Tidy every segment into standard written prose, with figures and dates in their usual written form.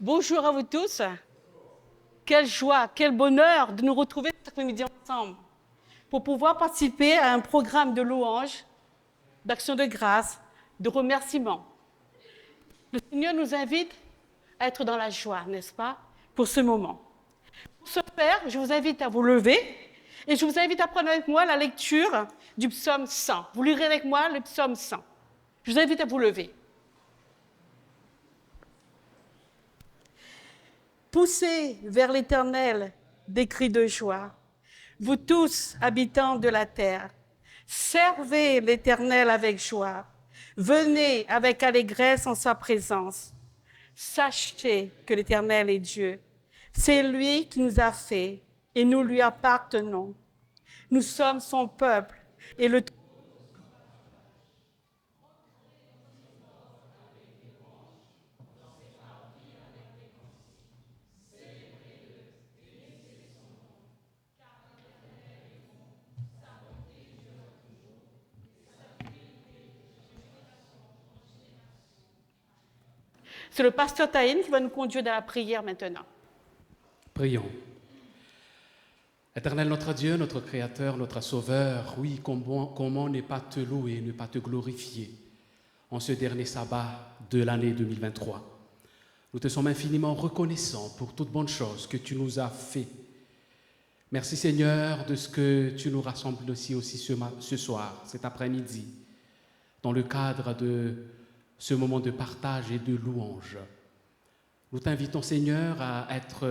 Bonjour à vous tous. Quelle joie, quel bonheur de nous retrouver cet après-midi ensemble pour pouvoir participer à un programme de louange, d'action de grâce, de remerciement. Le Seigneur nous invite à être dans la joie, n'est-ce pas, pour ce moment. Pour ce faire, je vous invite à vous lever et je vous invite à prendre avec moi la lecture du psaume 100. Vous lirez avec moi le psaume 100. Je vous invite à vous lever. Poussez vers l'Éternel des cris de joie, vous tous, habitants de la terre. Servez l'Éternel avec joie. Venez avec allégresse en sa présence. Sachez que l'Éternel est Dieu. C'est lui qui nous a fait et nous lui appartenons. Nous sommes son peuple et le C'est le pasteur Taïn qui va nous conduire dans la prière maintenant. Prions. Éternel notre Dieu, notre Créateur, notre Sauveur, oui, comment ne pas te louer, ne pas te glorifier en ce dernier sabbat de l'année 2023. Nous te sommes infiniment reconnaissants pour toute bonne chose que tu nous as fait. Merci Seigneur de ce que tu nous rassembles aussi ce soir, cet après-midi, dans le cadre de ce moment de partage et de louange. Nous t'invitons Seigneur à être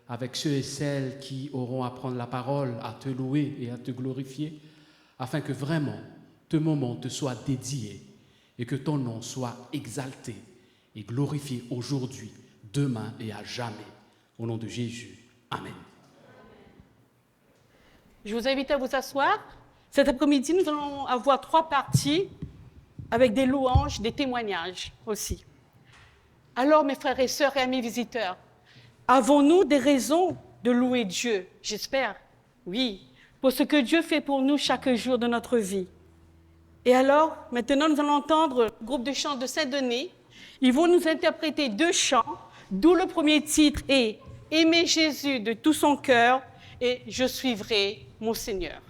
avec ceux et celles qui auront à prendre la parole, à te louer et à te glorifier, afin que vraiment ce moment te soit dédié et que ton nom soit exalté et glorifié aujourd'hui, demain et à jamais. Au nom de Jésus. Amen. Je vous invite à vous asseoir. Cet après-midi, nous allons avoir 3 parties avec des louanges, des témoignages aussi. Alors, mes frères et sœurs et amis visiteurs, avons-nous des raisons de louer Dieu? J'espère, oui, pour ce que Dieu fait pour nous chaque jour de notre vie. Et alors, maintenant, nous allons entendre le groupe de chants de Saint-Denis. Ils vont nous interpréter 2 chants, d'où le premier titre est « Aimer Jésus de tout son cœur » et « Je suivrai mon Seigneur ».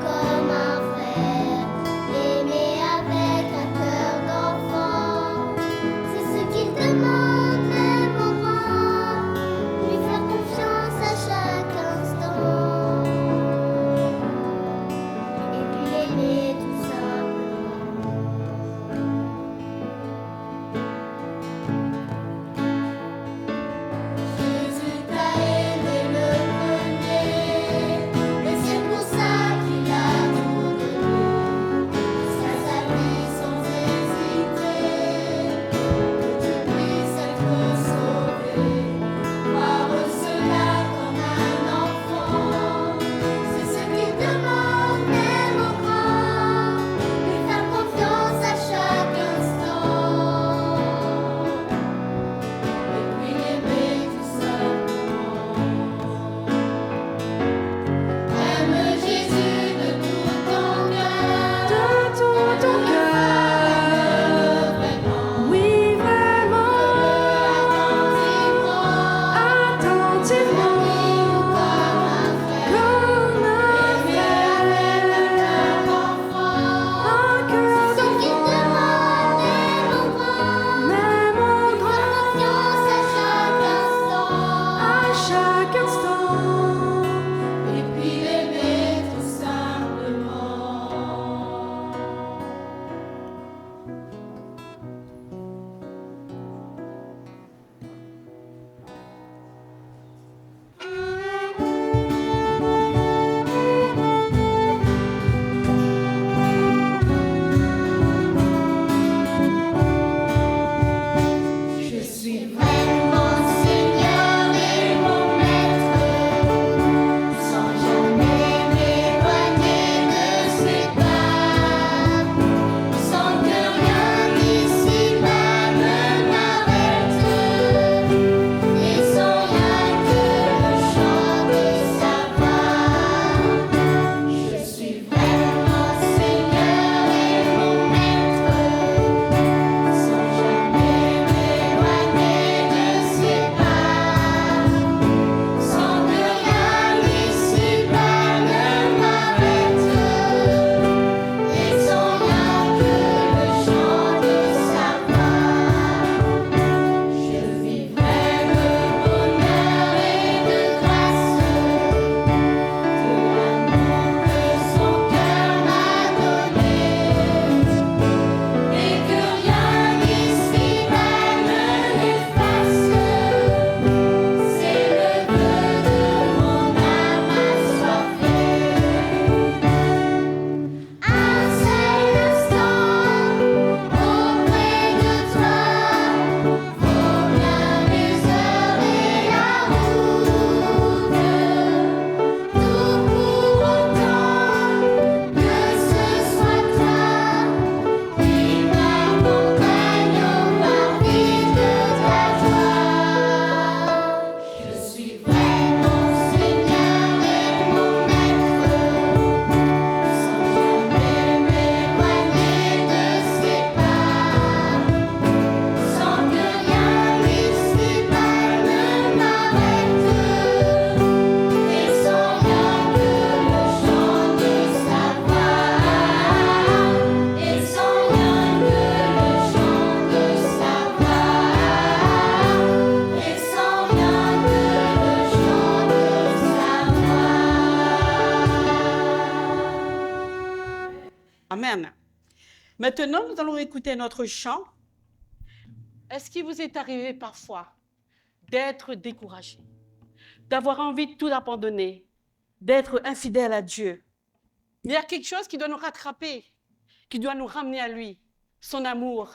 Comme un frère, Maintenant, nous allons écouter notre chant. Est-ce qu'il vous est arrivé parfois d'être découragé, d'avoir envie de tout abandonner, d'être infidèle à Dieu? Il y a quelque chose qui doit nous rattraper, qui doit nous ramener à lui, son amour.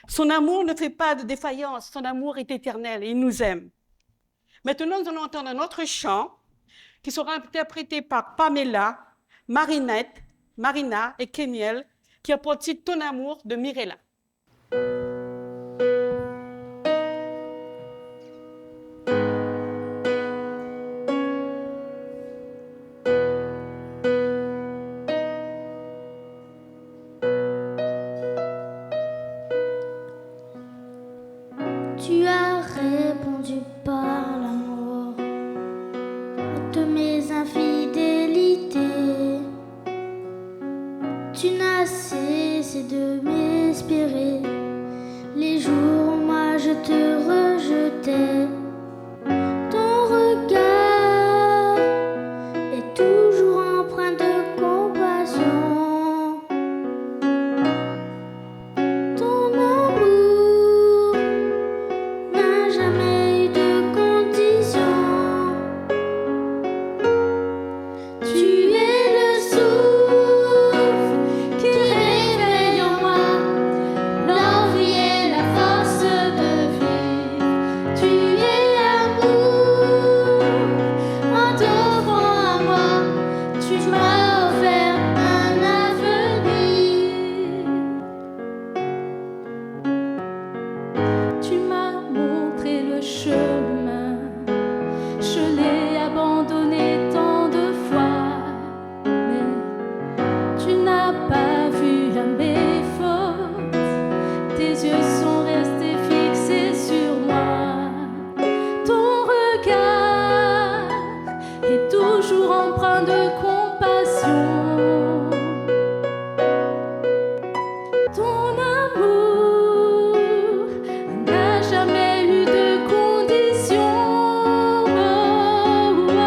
Son amour ne fait pas de défaillance, son amour est éternel et il nous aime. Maintenant, nous allons entendre un autre chant qui sera interprété par Pamela, Marina et Kenyel, qui a pour titre Ton amour de Mirella. Tu as répondu par l'amour à toutes mes infidélités. Tu n'as cessé de m'espérer les jours où moi je te rejetais. Ton regard est toujours empreint de compassion. Ton amour n'a jamais eu de condition. Tu es le souffle qui réveille en moi l'envie et la force de vivre. Tu es amour, en t'offrant à moi, tu m'as offert un avenir. Tu m'as montré le chemin, je l'ai abandonné tant de fois, mais tu n'as pas vu à mes fautes, tes yeux sont restés fixés sur moi. Ton regard est toujours empreint de compassion. Ton amour n'a jamais eu de condition. Oh, oh.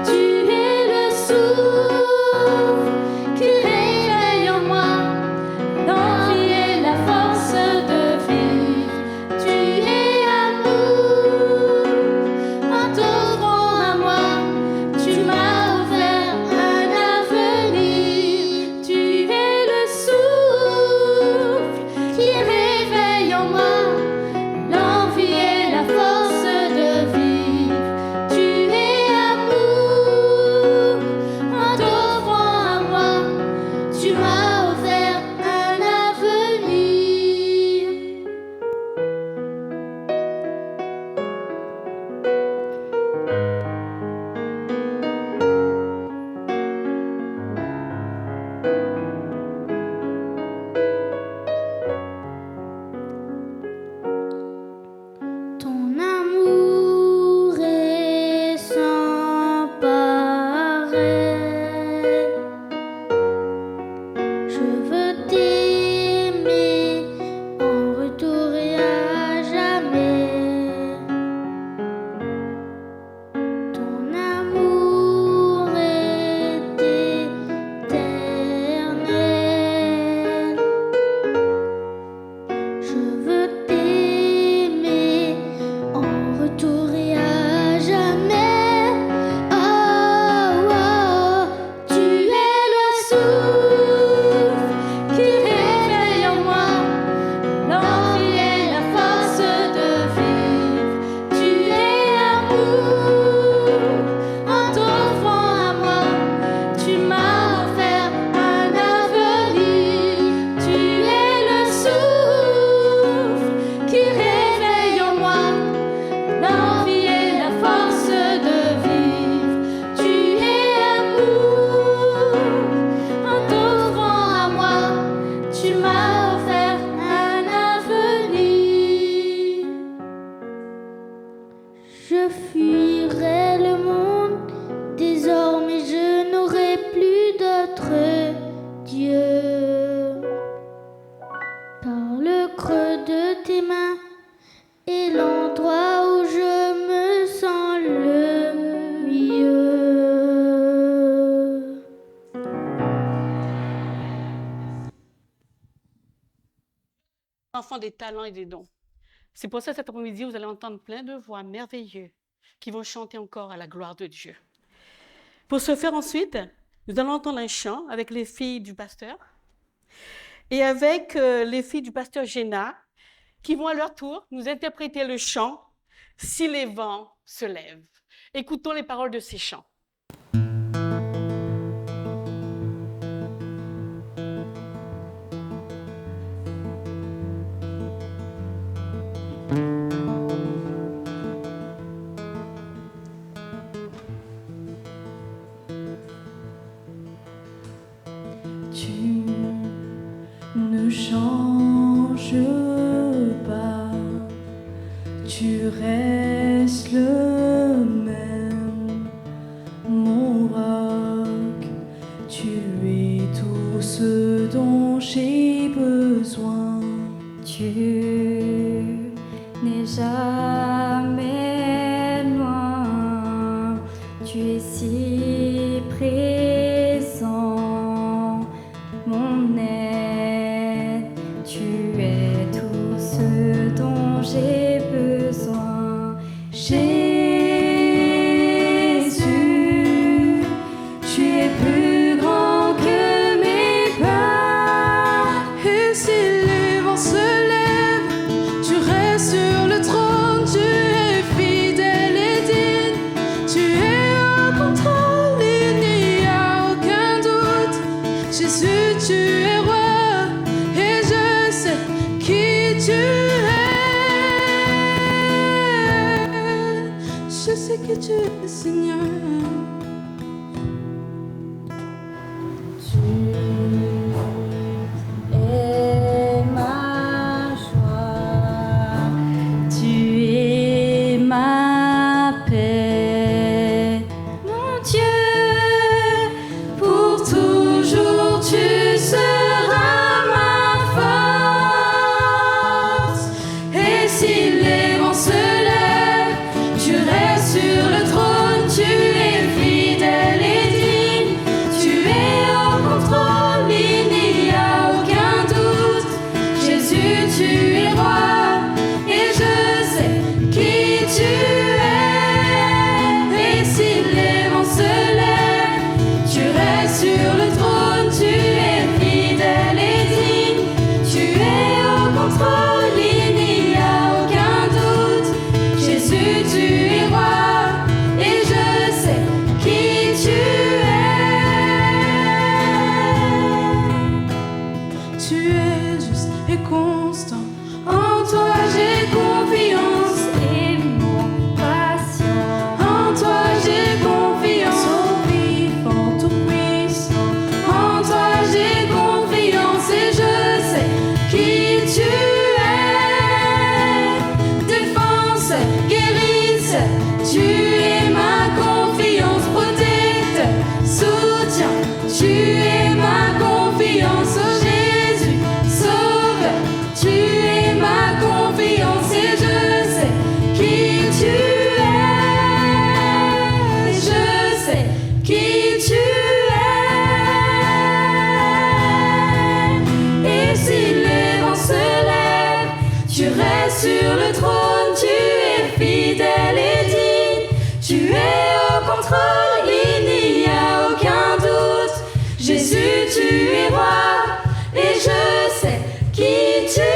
Tu es le souffle qui réveille en moi l'envie et la force de vivre. Tu es amour, en t'offrant à moi, tu m'as offert un avenir. Tu es le souffle qui réveille en moi l'envie et la force de vivre. Tu es amour, en t'offrant à moi, tu m'as offert un avenir. Ton amour est sans pareil. Je veux t'aimer en retour et à jamais. Ton amour est éternel. Je veux t'aimer en retour et à jamais. Oh, oh, tu es le souffle qui réveille en moi l'envie et la force de vivre. Tu es amour, en t'offrant à moi, tu m'as offert un avenir. Tu es le souffle qui réveille en moi l'envie et la force de vivre. Tu es amour, en t'offrant à moi, tu m'as offert un avenir. Je fuirai le monde, désormais je n'aurai plus d'autre Dieu. Par le creux de tes mains est l'endroit où je me sens le mieux. enfants des talents et des dons. C'est pour ça cet après-midi, vous allez entendre plein de voix merveilleuses qui vont chanter encore à la gloire de Dieu. Pour ce faire ensuite, nous allons entendre un chant avec les filles du pasteur et avec les filles du pasteur Géna qui vont à leur tour nous interpréter le chant « Si les vents se lèvent ». Écoutons les paroles de ces chants. Tu ne changes pas, tu restes le même, mon roc, tu es tout ce dont j'ai besoin. Tu n'es jamais loin, tu es si présent, mon aide, tu es tout ce dont j'ai besoin. Jésus, tu es plus grand que mes peurs. Et si les vents se lèvent, tu restes sur le trône, tu es fidèle et digne, tu es au contrôle, il n'y a aucun doute. Jésus, tu es roi, et je sais qui tu es. Je sais que tu es Seigneur. Tu es ma joie, tu es ma paix, mon Dieu, pour toujours tu seras ma force. Et si les vents se lèvent, tu restes sur le trône, tu es fidèle et digne, tu es au contrôle, il n'y a aucun doute. Jésus, tu es roi, et je sais qui tu es. Et si les vents se lèvent, tu restes sur le trône, tu es fidèle et digne, tu es au contrôle, il n'y a aucun doute. Jésus, tu es roi, et je sais qui tu es. Tu es juste et constant. En toi j'ai confiance et mon patient. En toi j'ai confiance, au vivant tout puissant. En toi j'ai confiance et je sais qui tu es. Défense, guérisse, tu es ma confiance, protecte, soutien, tu es ma confiance, oh Jésus, sauve, tu es ma confiance et je sais qui tu es. Je sais qui tu es. Et si les vents se lèvent, tu restes sur le trône, tu es fidèle et digne, tu es au contrôle, il n'y a aucun doute. Jésus, tu es roi, et je sais qui tu es.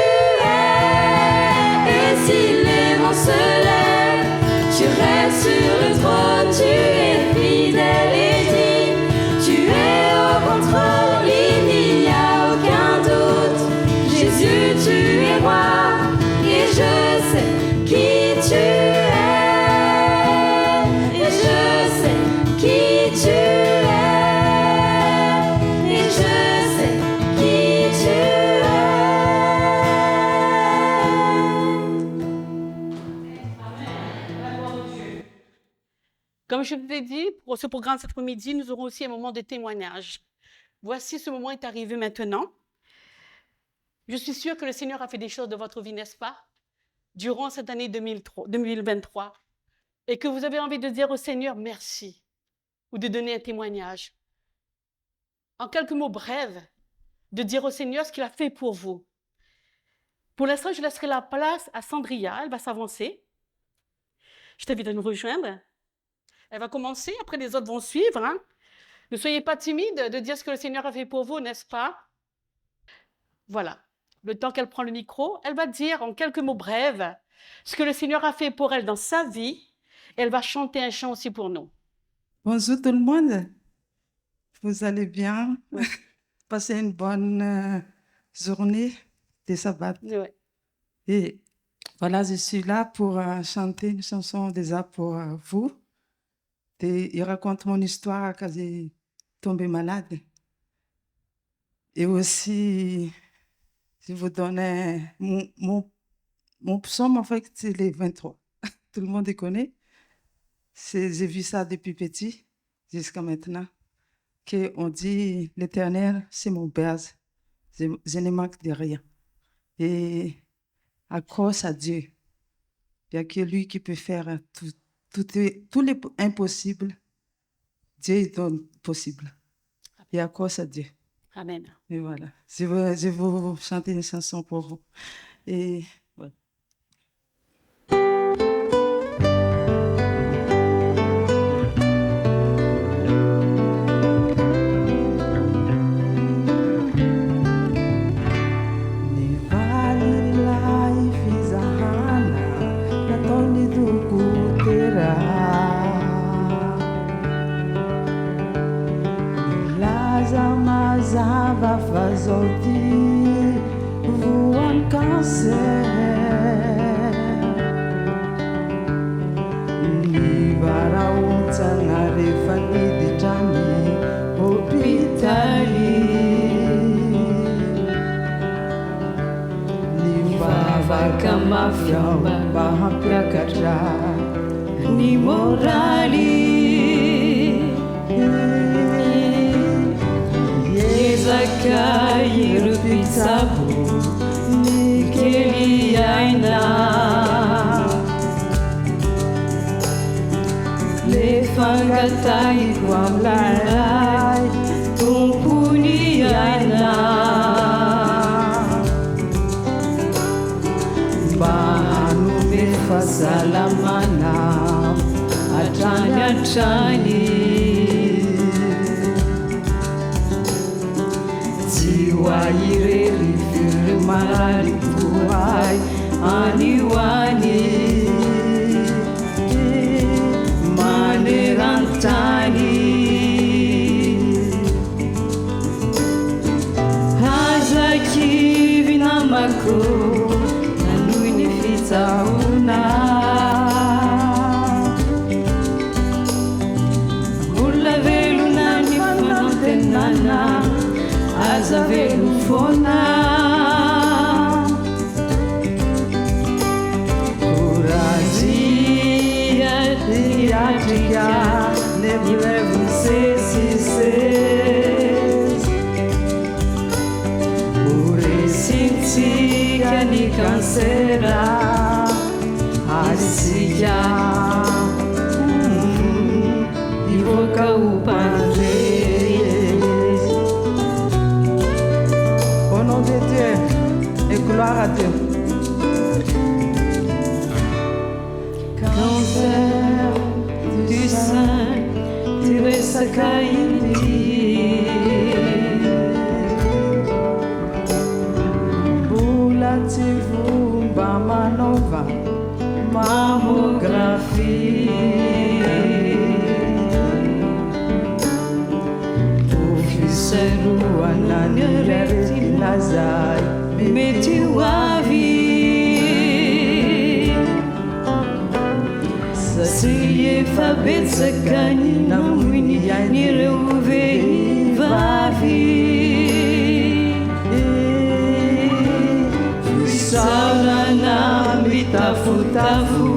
Et si les vents se lèvent, tu restes sur le trône, tu es fidèle et digne, tu es au contrôle, il n'y a aucun doute. Jésus, tu es roi, et je sais qui tu es. Et je sais qui tu es. Et je sais qui tu es. Comme je vous l'ai dit, pour ce programme cet après-midi, nous aurons aussi un moment de témoignage. Voici, ce moment est arrivé maintenant. Je suis sûre que le Seigneur a fait des choses dans votre vie, n'est-ce pas? Durant cette année 2023. Et que vous avez envie de dire au Seigneur merci ou de donner un témoignage. En quelques mots brefs, de dire au Seigneur ce qu'il a fait pour vous. Pour l'instant, je laisserai la place à Sandria. Elle va s'avancer. Je t'invite à nous rejoindre. Elle va commencer, après les autres vont suivre. Hein. Ne soyez pas timides de dire ce que le Seigneur a fait pour vous, n'est-ce pas? Voilà. Le temps qu'elle prend le micro, elle va dire en quelques mots brefs ce que le Seigneur a fait pour elle dans sa vie. Et elle va chanter un chant aussi pour nous. Bonjour tout le monde. Vous allez bien? Oui. Passez une bonne journée de sabbat. Ouais. Et voilà, je suis là pour chanter une chanson déjà pour vous. Il raconte mon histoire quand j'ai tombé malade. Et aussi, je vous donne mon psaume, en fait, c'est les 23. Tout le monde les connaît. J'ai vu ça depuis petit jusqu'à maintenant. On dit, l'Éternel, c'est mon berge. Je ne manque de rien. Et à cause à Dieu, il n'y a que lui qui peut faire tout les impossible. Dieu donne possible. Et à cause à Dieu. Amen. Et voilà. Je vais vous chanter une chanson pour vous. Et voilà. Fazoti voan cancer ni baraunta na refani ditani hopitali ni vava kama fiamba bahapya katra ni morali Cair pizzabu nikeli aina le fangatai kwamlai tumpuni aina bahanu mefasalamana atani Waireri firmari tuai aniwani manerantani hazaki vinamako nanuini fitauna ulavelunani fanantenana Azavelu fona Corazia diática Neblevo cesses Uresintica ni cancera Asia Ivoca o Padre Au nom de Dieu et gloire à Dieu. Cancer du sein, Teresa Kaindi. Bulativu Bamanova, mammographie. Officeru ananiareti nazai, metiwavi. Sasiye fabet sakani namwini nireuve vavi. Saurana mitafutafu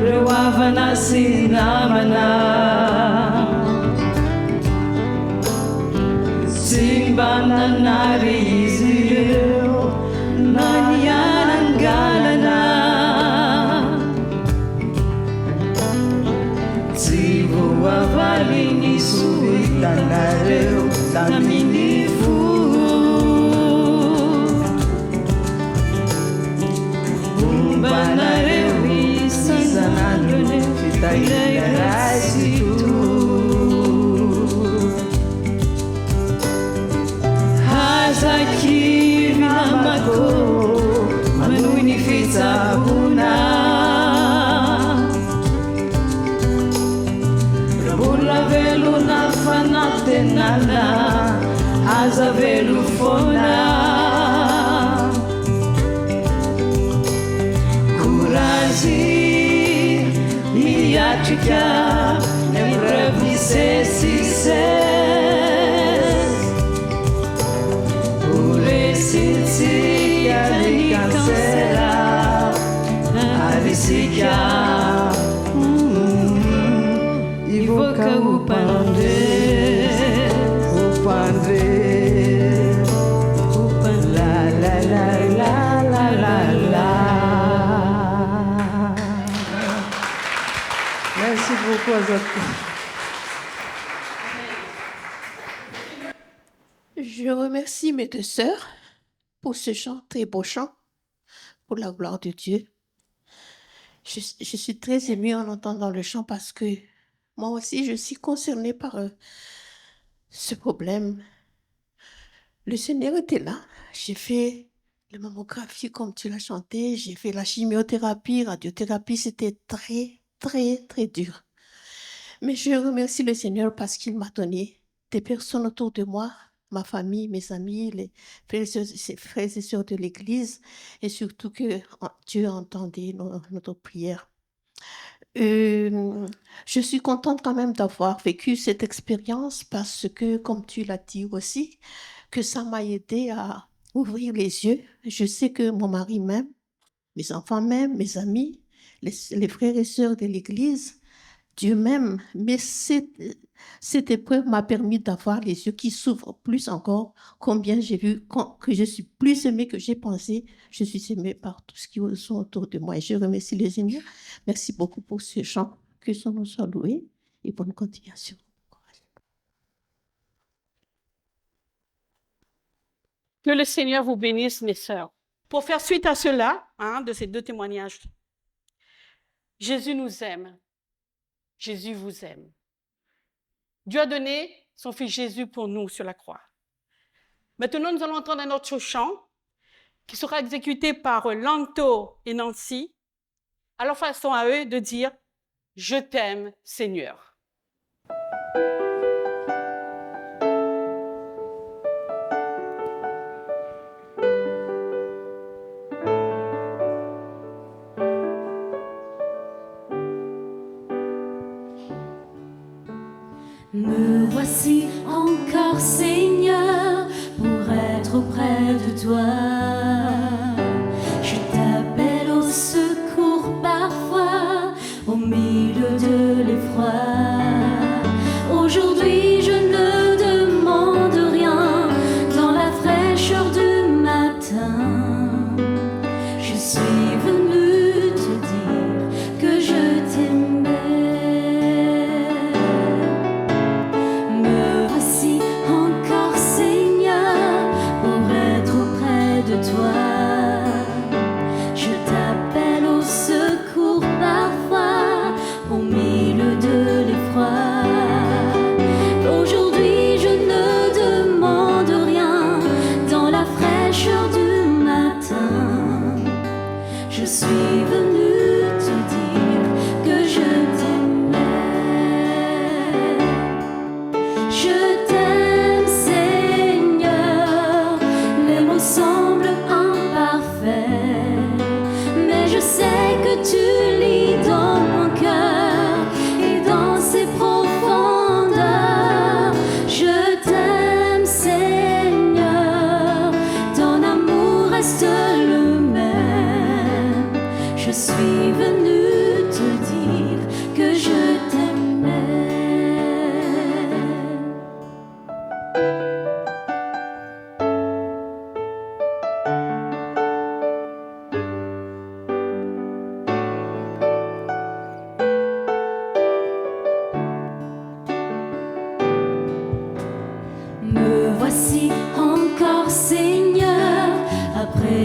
rewavana sinamana Simbana nari izileo nanyanangalana Zivo wavalini suvitanareo naminifu lai situ hazaki mamako manuni fitabuna Rabula velu na fanatenala aza velu fona Miatica, empreve cesses Uresintia de cancera Arisica Ivoca o pandre La la la la la la la Merci beaucoup, Azot. Je remercie mes deux sœurs pour ce chant, très beau chant, pour la gloire de Dieu. Je suis très émue en entendant le chant parce que moi aussi, je suis concernée par ce problème. Le Seigneur était là. J'ai fait la mammographie comme tu l'as chanté. J'ai fait la chimiothérapie, radiothérapie. C'était très, très, très dur. Mais je remercie le Seigneur parce qu'il m'a donné des personnes autour de moi, ma famille, mes amis, les frères et sœurs de l'Église, et surtout que Dieu entendait notre prière. Je suis contente quand même d'avoir vécu cette expérience parce que, comme tu l'as dit aussi, que ça m'a aidé à ouvrir les yeux. Je sais que mon mari m'aime, mes enfants m'aiment, mes amis, les frères et sœurs de l'Église, Dieu m'aime, mais cette épreuve m'a permis d'avoir les yeux qui s'ouvrent plus encore. Combien j'ai vu que je suis plus aimée que j'ai pensé. Je suis aimée par tout ce qui sont autour de moi. Et je remercie le Seigneur. Merci beaucoup pour ce chant. Que son nom soit loué et bonne continuation. Que le Seigneur vous bénisse, mes sœurs. Pour faire suite à cela, de ces deux témoignages, Jésus nous aime. Jésus vous aime. Dieu a donné son Fils Jésus pour nous sur la croix. Maintenant, nous allons entendre un autre chant qui sera exécuté par Lanto et Nancy, à leur façon à eux de dire « Je t'aime, Seigneur ». Me voici encore, Seigneur, pour être auprès de toi. Je t'appelle au secours parfois, au milieu de l'effroi. Aujourd'hui, je ne demande rien dans la fraîcheur du matin. Je suis venue te dire que je t'aimais.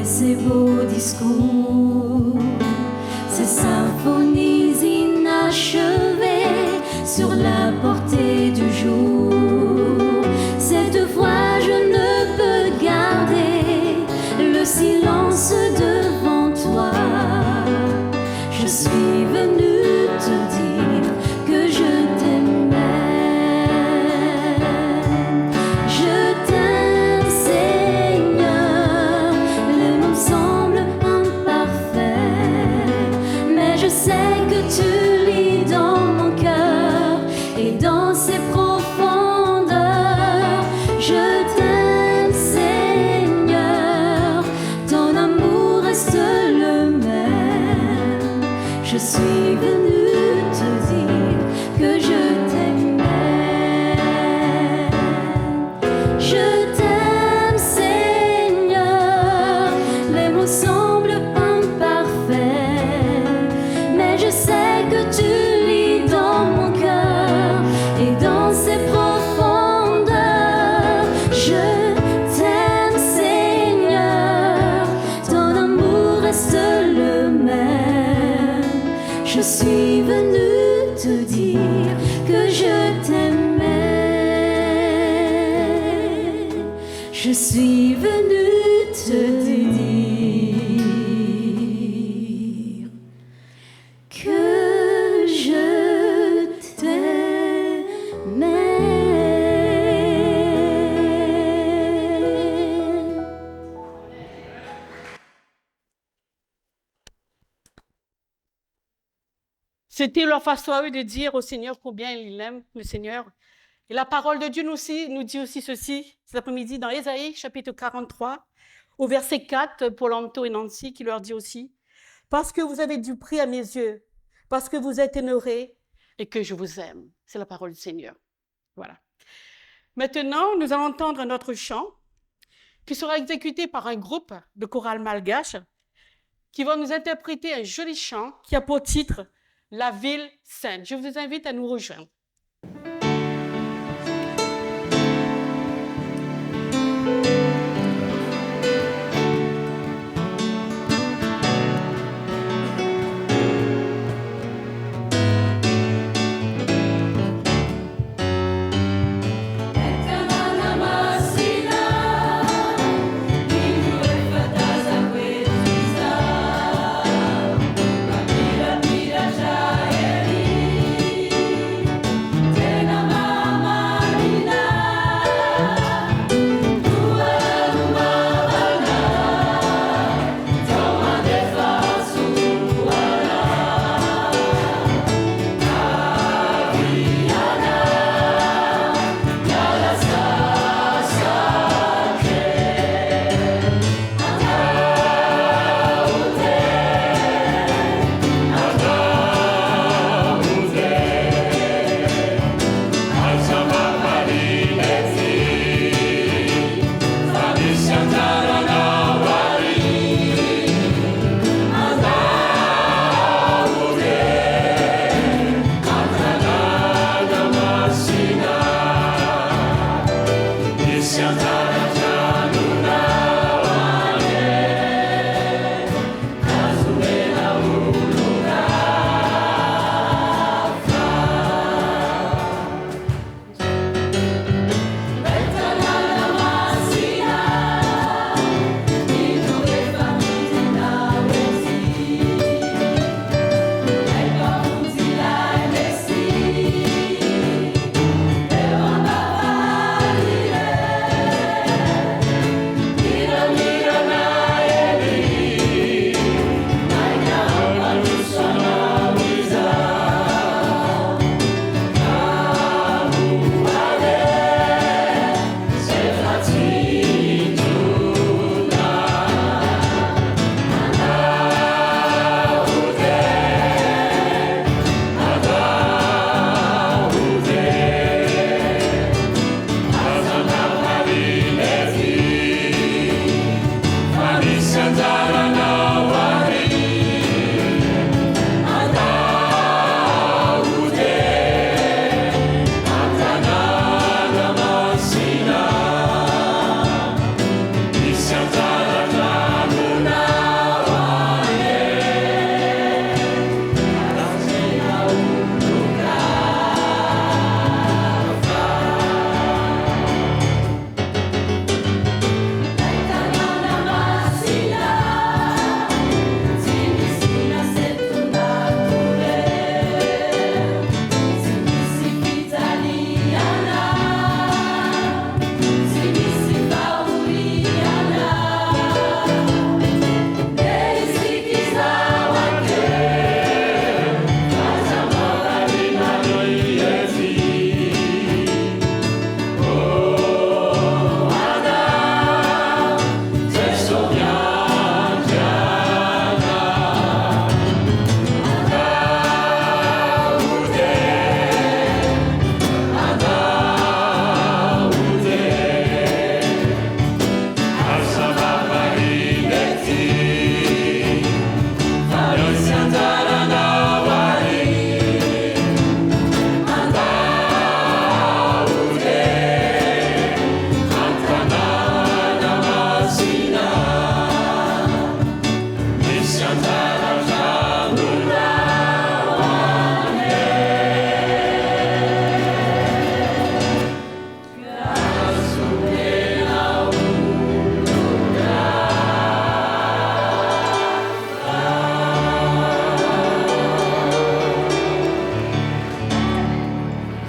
Ces beaux discours, ces symphonies inachevées. sur la portée du jour. Cette fois je ne peux garder le silence devant toi. Je suis venue te dire que je t'aimais. Je t'aime, Seigneur. Les mots semblent imparfaits, mais je sais que tu lis dans mon cœur et dans ses profondeurs. Je t'aime, Seigneur. Ton amour reste le même. Je suis venue te dire que je t'aimais. Je t'aime, Seigneur. Les mots semblent imparfaits, mais je sais que tu lis dans mon cœur et dans ses profondeurs. Je t'aime, Seigneur. Ton amour reste le même. Je suis venue te dire que je t'aimais. Je suis venue te dire que je t'aimais. C'était leur façon à eux de dire au Seigneur combien ils l'aiment, le Seigneur. Et la parole de Dieu nous dit aussi ceci, cet après-midi, dans Ésaïe, chapitre 43, au verset 4, pour Lanto et Nancy, qui leur dit aussi, « Parce que vous avez du prix à mes yeux, parce que vous êtes honorés et que je vous aime. » C'est la parole du Seigneur. Voilà. Maintenant, nous allons entendre un autre chant qui sera exécuté par un groupe de chorale malgache qui va nous interpréter un joli chant qui a pour titre « La ville sainte ». Je vous invite à nous rejoindre. Tena mama nina,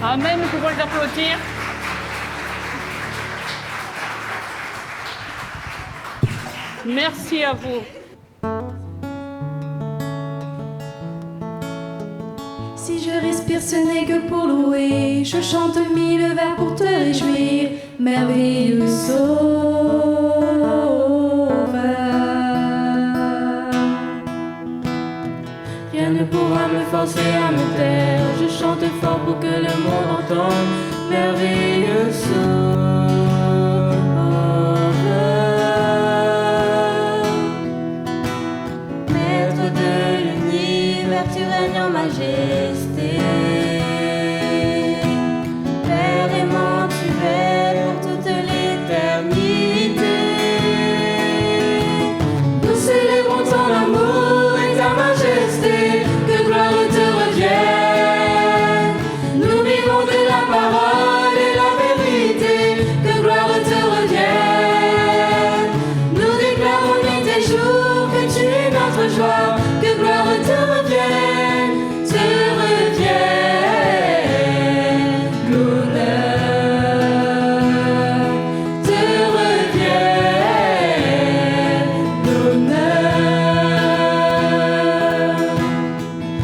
Amen, nous pouvons les applaudir. Merci à vous. Si je respire, ce n'est que pour louer. Je chante mille vers pour te réjouir. Merveilleux Sauveur. Rien ne pourra me forcer à me taire. Je chante fort pour que le monde entende. Merveilleux Sauveur. Maître de l'univers, tu règnes en majesté. Père aimant, tu es pour toute l'éternité. Nous célébrons ton amour et ta majesté. Que gloire te revienne. Nous vivons de la parole et la vérité. Que gloire te revienne. Nous déclarons nuit et jour que tu es notre joie. Que gloire te revienne. Te revienne l'honneur. Te revienne l'honneur.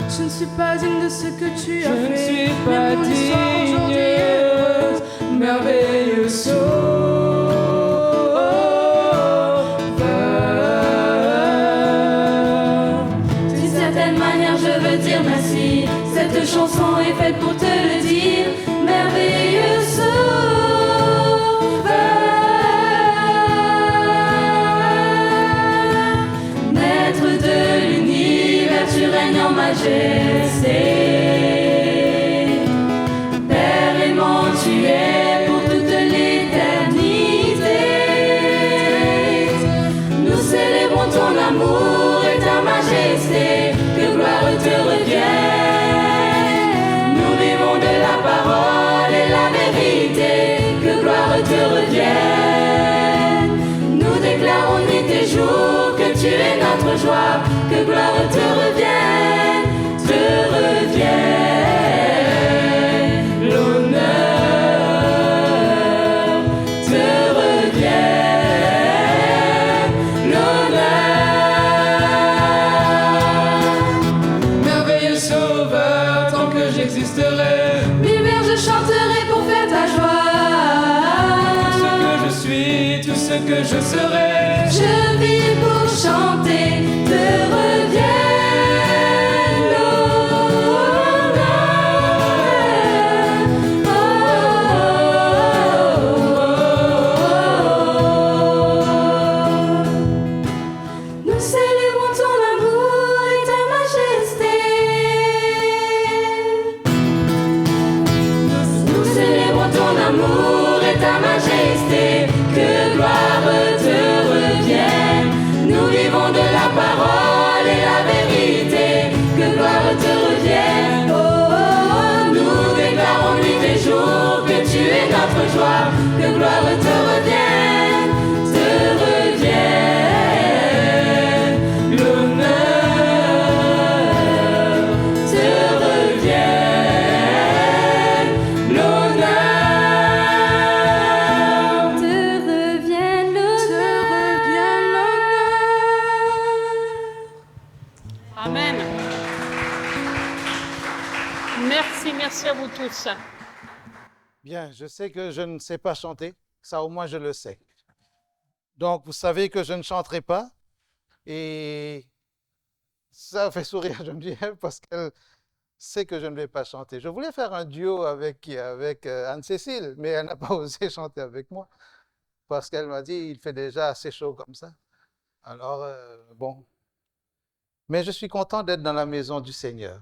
Je ne suis pas digne de ce que tu as Je ne fait. suis mais pas mon histoire aujourd'hui est digne, heureuse. merveilleux Sauveur. D'une certaine manière, je veux dire merci. Cette chanson est faite pour te le dire. Merveilleux Sauveur. Maître de l'univers, tu règnes en majesté. Père aimant, tu es pour toute l'éternité. Nous célébrons ton amour et ta majesté. Que gloire te revienne. Nous vivons de la parole et la vérité. Que gloire te revienne. Nous déclarons nuit et jour que tu es notre joie. Que gloire te revienne. Te revienne l'honneur. Te revienne l'honneur. Merveilleux Sauveur, tant que j'existerai, Mille vers je chanterai pour faire ta tout ce joie. que je suis, tout ce que je serai, Je vis pour chanter, te revienne l'honneur. Nous célébrons ton amour et ta majesté. Nous célébrons ton amour et ta majesté. Que gloire te revienne. Nous vivons de la parole et la vérité. Que gloire te revienne. Oh, oh, oh. Nous déclarons nuit et jour que tu es notre joie. Que gloire te revienne. Te revienne l'honneur. Te revienne l'honneur. Te revienne l'honneur. Amen. Merci, merci à vous tous. Bien, je sais que je ne sais pas chanter, ça au moins je le sais. Donc vous savez que je ne chanterai pas et ça fait sourire Geneviève parce qu'elle sait que je ne vais pas chanter. Je voulais faire un duo avec Anne-Cécile, mais elle n'a pas osé chanter avec moi parce qu'elle m'a dit il fait déjà assez chaud comme ça. Alors bon, mais je suis content d'être dans la maison du Seigneur.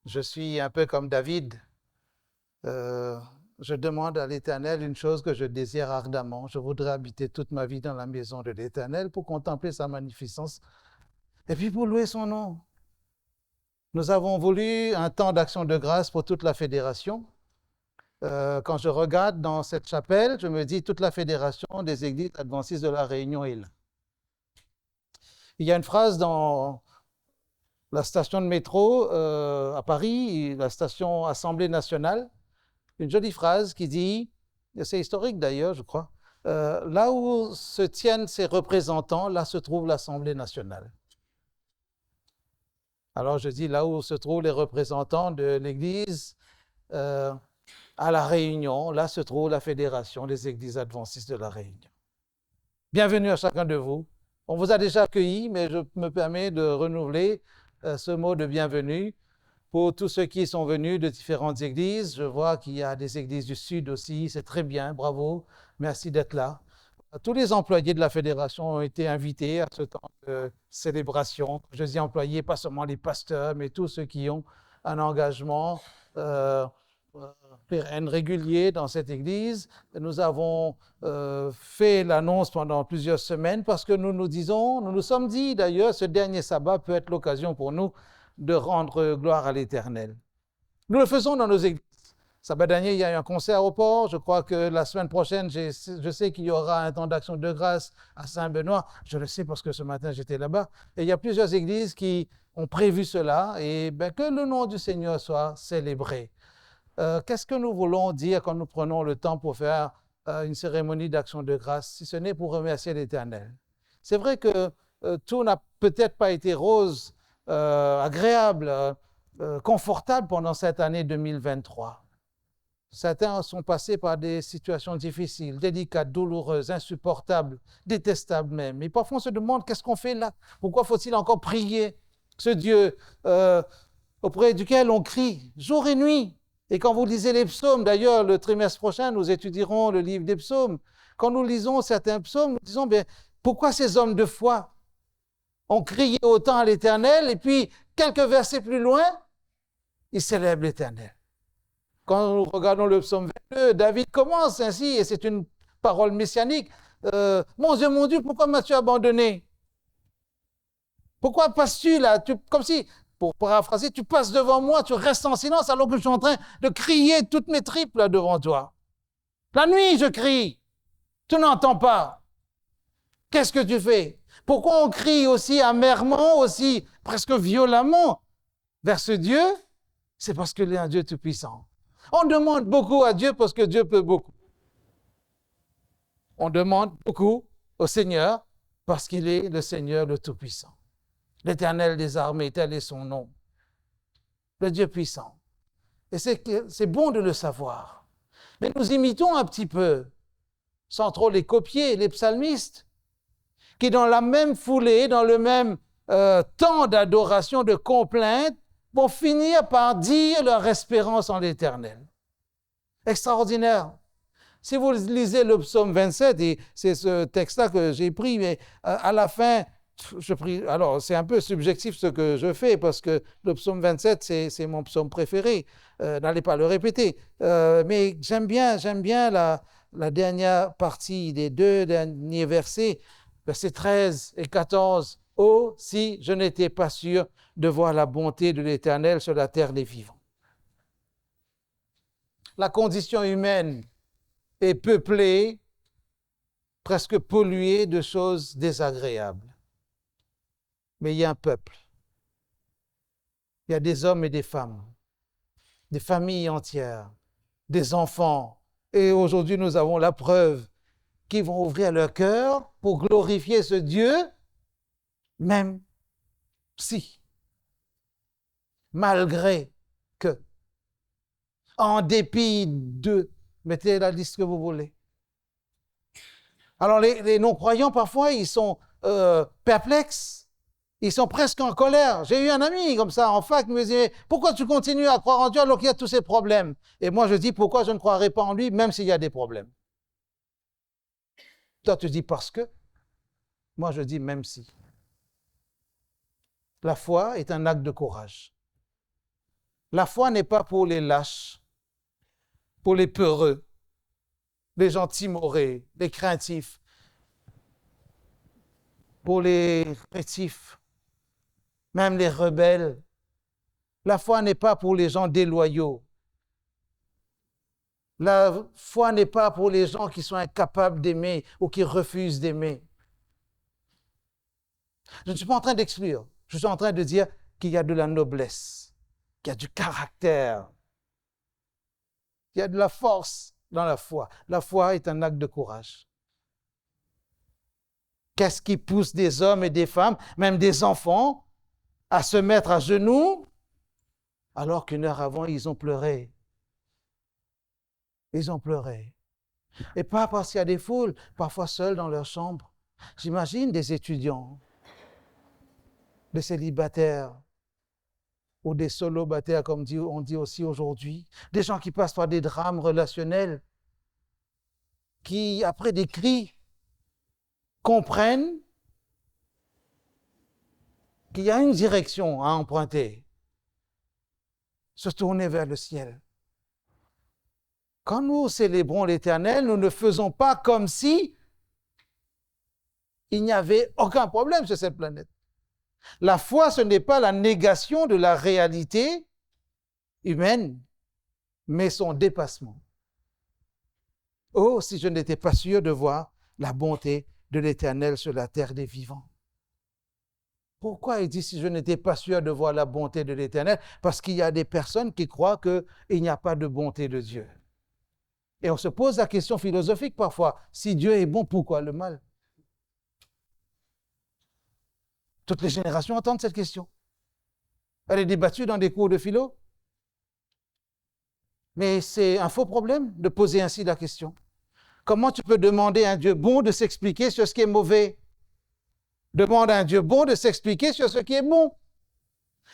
Je suis un peu comme David. Je demande à l'Éternel une chose que je désire ardemment. Je voudrais habiter toute ma vie dans la maison de l'Éternel pour contempler sa magnificence et puis pour louer son nom. Nous avons voulu un temps d'action de grâce pour toute la fédération. Quand je regarde dans cette chapelle, je me dis toute la fédération des églises adventistes de la Réunion est là. Il y a une phrase dans la station de métro à Paris, la station Assemblée nationale, une jolie phrase qui dit, et c'est historique d'ailleurs, je crois, là où se tiennent ces représentants, là se trouve l'Assemblée nationale. Alors je dis là où se trouvent les représentants de l'Église à La Réunion, là se trouve la Fédération des Églises adventistes de La Réunion. Bienvenue à chacun de vous. On vous a déjà accueillis, mais je me permets de renouveler ce mot de bienvenue pour tous ceux qui sont venus de différentes églises. Je vois qu'il y a des églises du Sud aussi, c'est très bien, bravo, merci d'être là. Tous les employés de la Fédération ont été invités à ce temps de célébration. Je dis employés, pas seulement les pasteurs, mais tous ceux qui ont un engagement pérenne, régulier dans cette église. Nous avons fait l'annonce pendant plusieurs semaines parce que nous nous sommes dit d'ailleurs, ce dernier sabbat peut être l'occasion pour nous de rendre gloire à l'Éternel. Nous le faisons dans nos églises. Sabbat dernier, il y a eu un concert au port. Je crois que la semaine prochaine, je sais qu'il y aura un temps d'action de grâce à Saint-Benoît. Je le sais parce que ce matin, j'étais là-bas. Et il y a plusieurs églises qui ont prévu cela et que le nom du Seigneur soit célébré. Qu'est-ce que nous voulons dire quand nous prenons le temps pour faire une cérémonie d'action de grâce, si ce n'est pour remercier l'Éternel? C'est vrai que tout n'a peut-être pas été rose, agréable, confortable pendant cette année 2023. Certains sont passés par des situations difficiles, délicates, douloureuses, insupportables, détestables même. Et parfois on se demande qu'est-ce qu'on fait là? Pourquoi faut-il encore prier ce Dieu auprès duquel on crie jour et nuit? Et quand vous lisez les psaumes, d'ailleurs le trimestre prochain nous étudierons le livre des psaumes, quand nous lisons certains psaumes, nous disons pourquoi ces hommes de foi ont crié autant à l'Éternel et puis quelques versets plus loin, ils célèbrent l'Éternel. Quand nous regardons le psaume 22, David commence ainsi, et c'est une parole messianique. Mon Dieu, pourquoi m'as-tu abandonné? Pourquoi passes-tu là? Comme si, pour paraphraser, tu passes devant moi, tu restes en silence alors que je suis en train de crier toutes mes tripes là devant toi. La nuit, je crie. Tu n'entends pas. Qu'est-ce que tu fais? Pourquoi on crie aussi amèrement, aussi presque violemment vers ce Dieu? C'est parce qu'il est un Dieu tout-puissant. On demande beaucoup à Dieu parce que Dieu peut beaucoup. On demande beaucoup au Seigneur parce qu'il est le Seigneur le Tout-Puissant. L'Éternel des armées, tel est son nom. Le Dieu puissant. Et c'est bon de le savoir. Mais nous imitons un petit peu, sans trop les copier, les psalmistes, qui dans la même foulée, dans le même temps d'adoration, de complainte, vont finir par dire leur espérance en l'Éternel. Extraordinaire. Si vous lisez le psaume 27, et c'est ce texte-là que j'ai pris, mais à la fin, alors c'est un peu subjectif ce que je fais, parce que le psaume 27, c'est mon psaume préféré. N'allez pas le répéter. Mais j'aime bien la dernière partie des deux derniers versets, versets 13 et 14. « Oh, si je n'étais pas sûr de voir la bonté de l'Éternel sur la terre des vivants. » La condition humaine est peuplée, presque polluée de choses désagréables. Mais il y a un peuple. Il y a des hommes et des femmes, des familles entières, des enfants. Et aujourd'hui, nous avons la preuve qu'ils vont ouvrir leur cœur pour glorifier ce Dieu, même si, malgré que, en dépit de, mettez la liste que vous voulez. Alors les non-croyants, parfois, ils sont perplexes, ils sont presque en colère. J'ai eu un ami comme ça en fac, il me disait, pourquoi tu continues à croire en Dieu alors qu'il y a tous ces problèmes? Et moi je dis, pourquoi je ne croirais pas en lui, même s'il y a des problèmes? Toi tu dis, parce que. Moi je dis, même si. La foi est un acte de courage. La foi n'est pas pour les lâches, pour les peureux, les gens timorés, les craintifs, pour les rétifs, même les rebelles. La foi n'est pas pour les gens déloyaux. La foi n'est pas pour les gens qui sont incapables d'aimer ou qui refusent d'aimer. Je ne suis pas en train d'exclure. Je suis en train de dire, qu'il y a de la noblesse, qu'il y a du caractère, qu'il y a de la force dans la foi. La foi est un acte de courage. Qu'est-ce qui pousse des hommes et des femmes, même des enfants, à se mettre à genoux alors qu'une heure avant, ils ont pleuré? Ils ont pleuré. Et pas parce qu'il y a des foules, parfois seuls dans leur chambre. J'imagine des étudiants, des célibataires ou des solobataires, comme on dit aussi aujourd'hui, des gens qui passent par des drames relationnels, qui, après des cris, comprennent qu'il y a une direction à emprunter, se tourner vers le ciel. Quand nous célébrons l'Éternel, nous ne faisons pas comme si il n'y avait aucun problème sur cette planète. La foi, ce n'est pas la négation de la réalité humaine, mais son dépassement. Oh, si je n'étais pas sûr de voir la bonté de l'Éternel sur la terre des vivants. Pourquoi il dit si je n'étais pas sûr de voir la bonté de l'Éternel? Parce qu'il y a des personnes qui croient qu'il n'y a pas de bonté de Dieu. Et on se pose la question philosophique parfois, si Dieu est bon, pourquoi le mal? Toutes les générations entendent cette question. Elle est débattue dans des cours de philo. Mais c'est un faux problème de poser ainsi la question. Comment tu peux demander à un Dieu bon de s'expliquer sur ce qui est mauvais? Demande à un Dieu bon de s'expliquer sur ce qui est bon.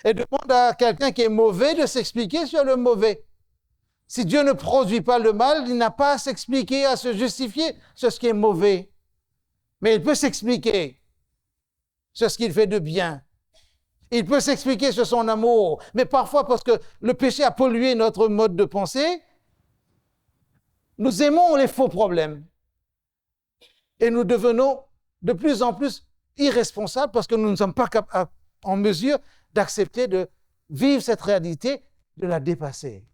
Et demande à quelqu'un qui est mauvais de s'expliquer sur le mauvais. Si Dieu ne produit pas le mal, il n'a pas à s'expliquer, à se justifier sur ce qui est mauvais. Mais il peut s'expliquer sur ce qu'il fait de bien. Il peut s'expliquer sur son amour. Mais parfois, parce que le péché a pollué notre mode de pensée, nous aimons les faux problèmes. Et nous devenons de plus en plus irresponsables parce que nous ne sommes pas en mesure d'accepter de vivre cette réalité, de la dépasser.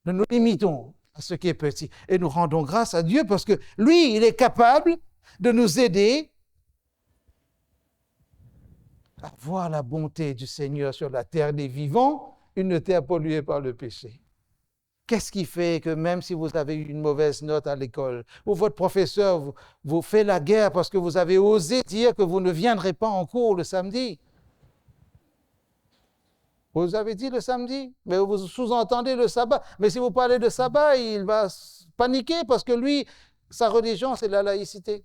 Nous nous limitons à ce qui est petit et nous rendons grâce à Dieu parce que lui, il est capable de nous aider à voir la bonté du Seigneur sur la terre des vivants, une terre polluée par le péché. Qu'est-ce qui fait que même si vous avez eu une mauvaise note à l'école, ou votre professeur vous fait la guerre parce que vous avez osé dire que vous ne viendrez pas en cours le samedi? Vous avez dit le samedi, mais vous sous-entendez le sabbat. Mais si vous parlez de sabbat, il va paniquer parce que lui, sa religion, c'est la laïcité.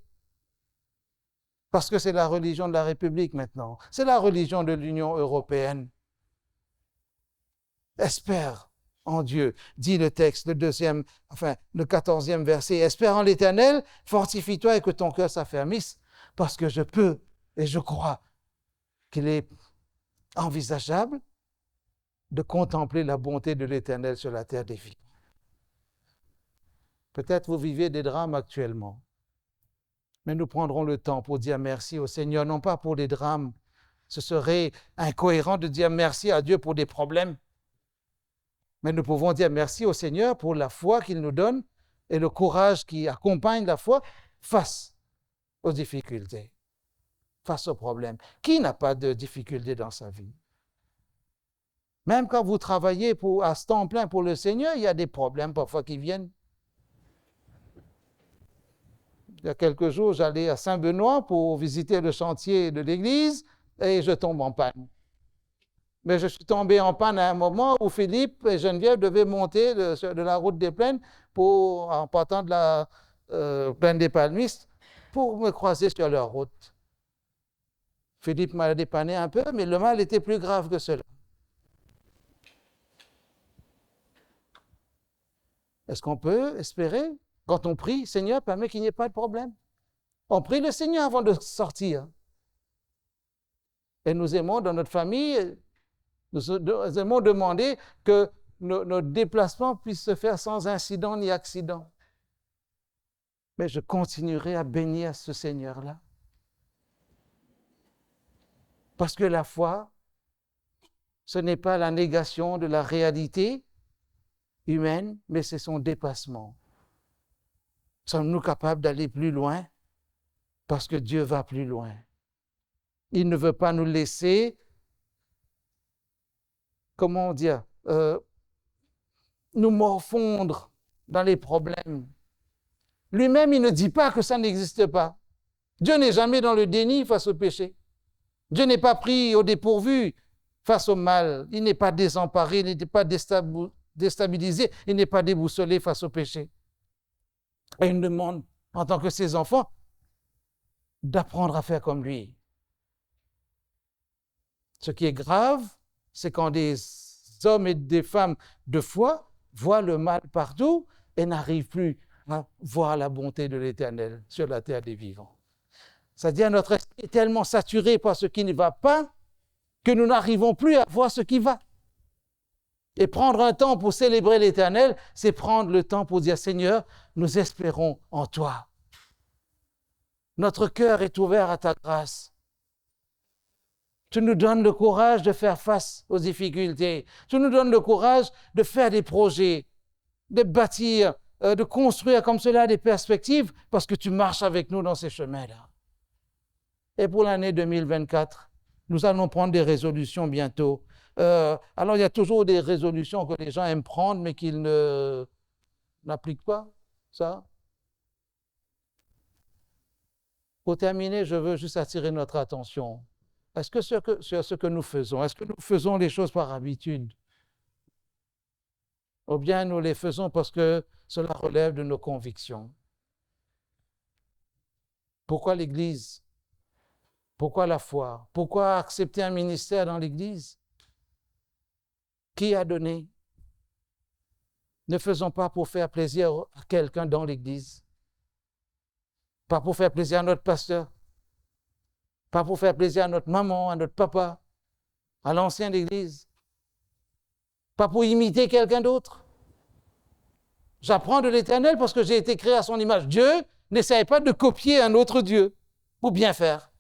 Parce que c'est la religion de la République maintenant. C'est la religion de l'Union européenne. Espère en Dieu, dit le texte, le 14e verset. Espère en l'Éternel, fortifie-toi et que ton cœur s'affermisse, parce que je peux et je crois qu'il est envisageable de contempler la bonté de l'Éternel sur la terre des vivants. Peut-être vous vivez des drames actuellement, mais nous prendrons le temps pour dire merci au Seigneur, non pas pour des drames. Ce serait incohérent de dire merci à Dieu pour des problèmes. Mais nous pouvons dire merci au Seigneur pour la foi qu'il nous donne et le courage qui accompagne la foi face aux difficultés, face aux problèmes. Qui n'a pas de difficultés dans sa vie? Même quand vous travaillez à ce temps plein pour le Seigneur, il y a des problèmes parfois qui viennent. Il y a quelques jours, j'allais à Saint-Benoît pour visiter le chantier de l'église et je tombe en panne. Mais je suis tombé en panne à un moment où Philippe et Geneviève devaient monter de la route des Plaines en partant de la plaine des Palmistes pour me croiser sur leur route. Philippe m'a dépanné un peu, mais le mal était plus grave que cela. Est-ce qu'on peut espérer, quand on prie, Seigneur, permets qu'il n'y ait pas de problème? On prie le Seigneur avant de sortir. Et nous aimons dans notre famille, nous aimons demander que nos déplacements puissent se faire sans incident ni accident. Mais je continuerai à bénir ce Seigneur-là. Parce que la foi, ce n'est pas la négation de la réalité humaine, mais c'est son dépassement. Sommes-nous capables d'aller plus loin? Parce que Dieu va plus loin. Il ne veut pas nous laisser comment dire, nous morfondre dans les problèmes. Lui-même, il ne dit pas que ça n'existe pas. Dieu n'est jamais dans le déni face au péché. Dieu n'est pas pris au dépourvu face au mal. Il n'est pas désemparé, il n'est pas déstabilisé, il n'est pas déboussolé face au péché. Et il nous demande, en tant que ses enfants, d'apprendre à faire comme lui. Ce qui est grave, c'est quand des hommes et des femmes de foi voient le mal partout et n'arrivent plus à voir la bonté de l'Éternel sur la terre des vivants. C'est-à-dire notre esprit est tellement saturé par ce qui ne va pas que nous n'arrivons plus à voir ce qui va. Et prendre un temps pour célébrer l'Éternel, c'est prendre le temps pour dire « Seigneur, nous espérons en toi. Notre cœur est ouvert à ta grâce. Tu nous donnes le courage de faire face aux difficultés. Tu nous donnes le courage de faire des projets, de bâtir, de construire comme cela des perspectives parce que tu marches avec nous dans ces chemins-là. » Et pour l'année 2024, nous allons prendre des résolutions bientôt. Alors, il y a toujours des résolutions que les gens aiment prendre, mais qu'ils n'appliquent pas, ça. Pour terminer, je veux juste attirer notre attention. Est-ce que sur ce que nous faisons, est-ce que nous faisons les choses par habitude? Ou bien nous les faisons parce que cela relève de nos convictions? Pourquoi l'Église? Pourquoi la foi? Pourquoi accepter un ministère dans l'Église? Qui a donné? Ne faisons pas pour faire plaisir à quelqu'un dans l'Église. Pas pour faire plaisir à notre pasteur. Pas pour faire plaisir à notre maman, à notre papa, à l'ancien d'Église. Pas pour imiter quelqu'un d'autre. J'apprends de l'Éternel parce que j'ai été créé à son image. Dieu n'essaye pas de copier un autre Dieu pour bien faire.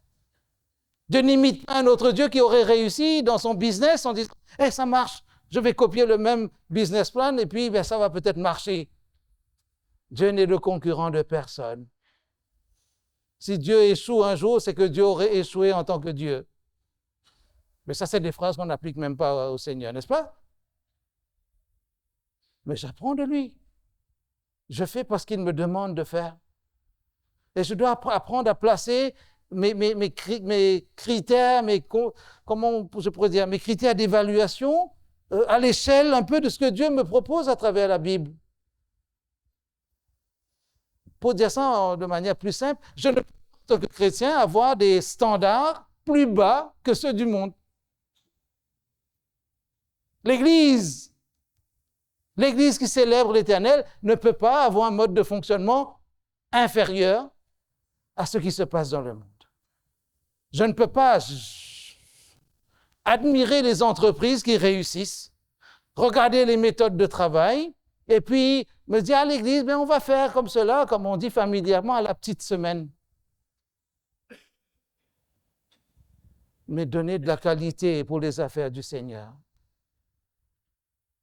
Dieu n'imite pas un autre Dieu qui aurait réussi dans son business en disant « ça marche, je vais copier le même business plan et puis ça va peut-être marcher. » Dieu n'est le concurrent de personne. Si Dieu échoue un jour, c'est que Dieu aurait échoué en tant que Dieu. Mais ça, c'est des phrases qu'on n'applique même pas au Seigneur, n'est-ce pas? Mais j'apprends de lui. Je fais parce qu'il me demande de faire. Et je dois apprendre à placer mes critères, comment je pourrais dire, mes critères d'évaluation à l'échelle un peu de ce que Dieu me propose à travers la Bible. Pour dire ça de manière plus simple, je ne peux pas, en tant que chrétien, avoir des standards plus bas que ceux du monde. L'Église qui célèbre l'Éternel ne peut pas avoir un mode de fonctionnement inférieur à ce qui se passe dans le monde. Je ne peux pas admirer les entreprises qui réussissent, regarder les méthodes de travail, et puis me dire à l'Église, on va faire comme cela, comme on dit familièrement, à la petite semaine. Mais donner de la qualité pour les affaires du Seigneur.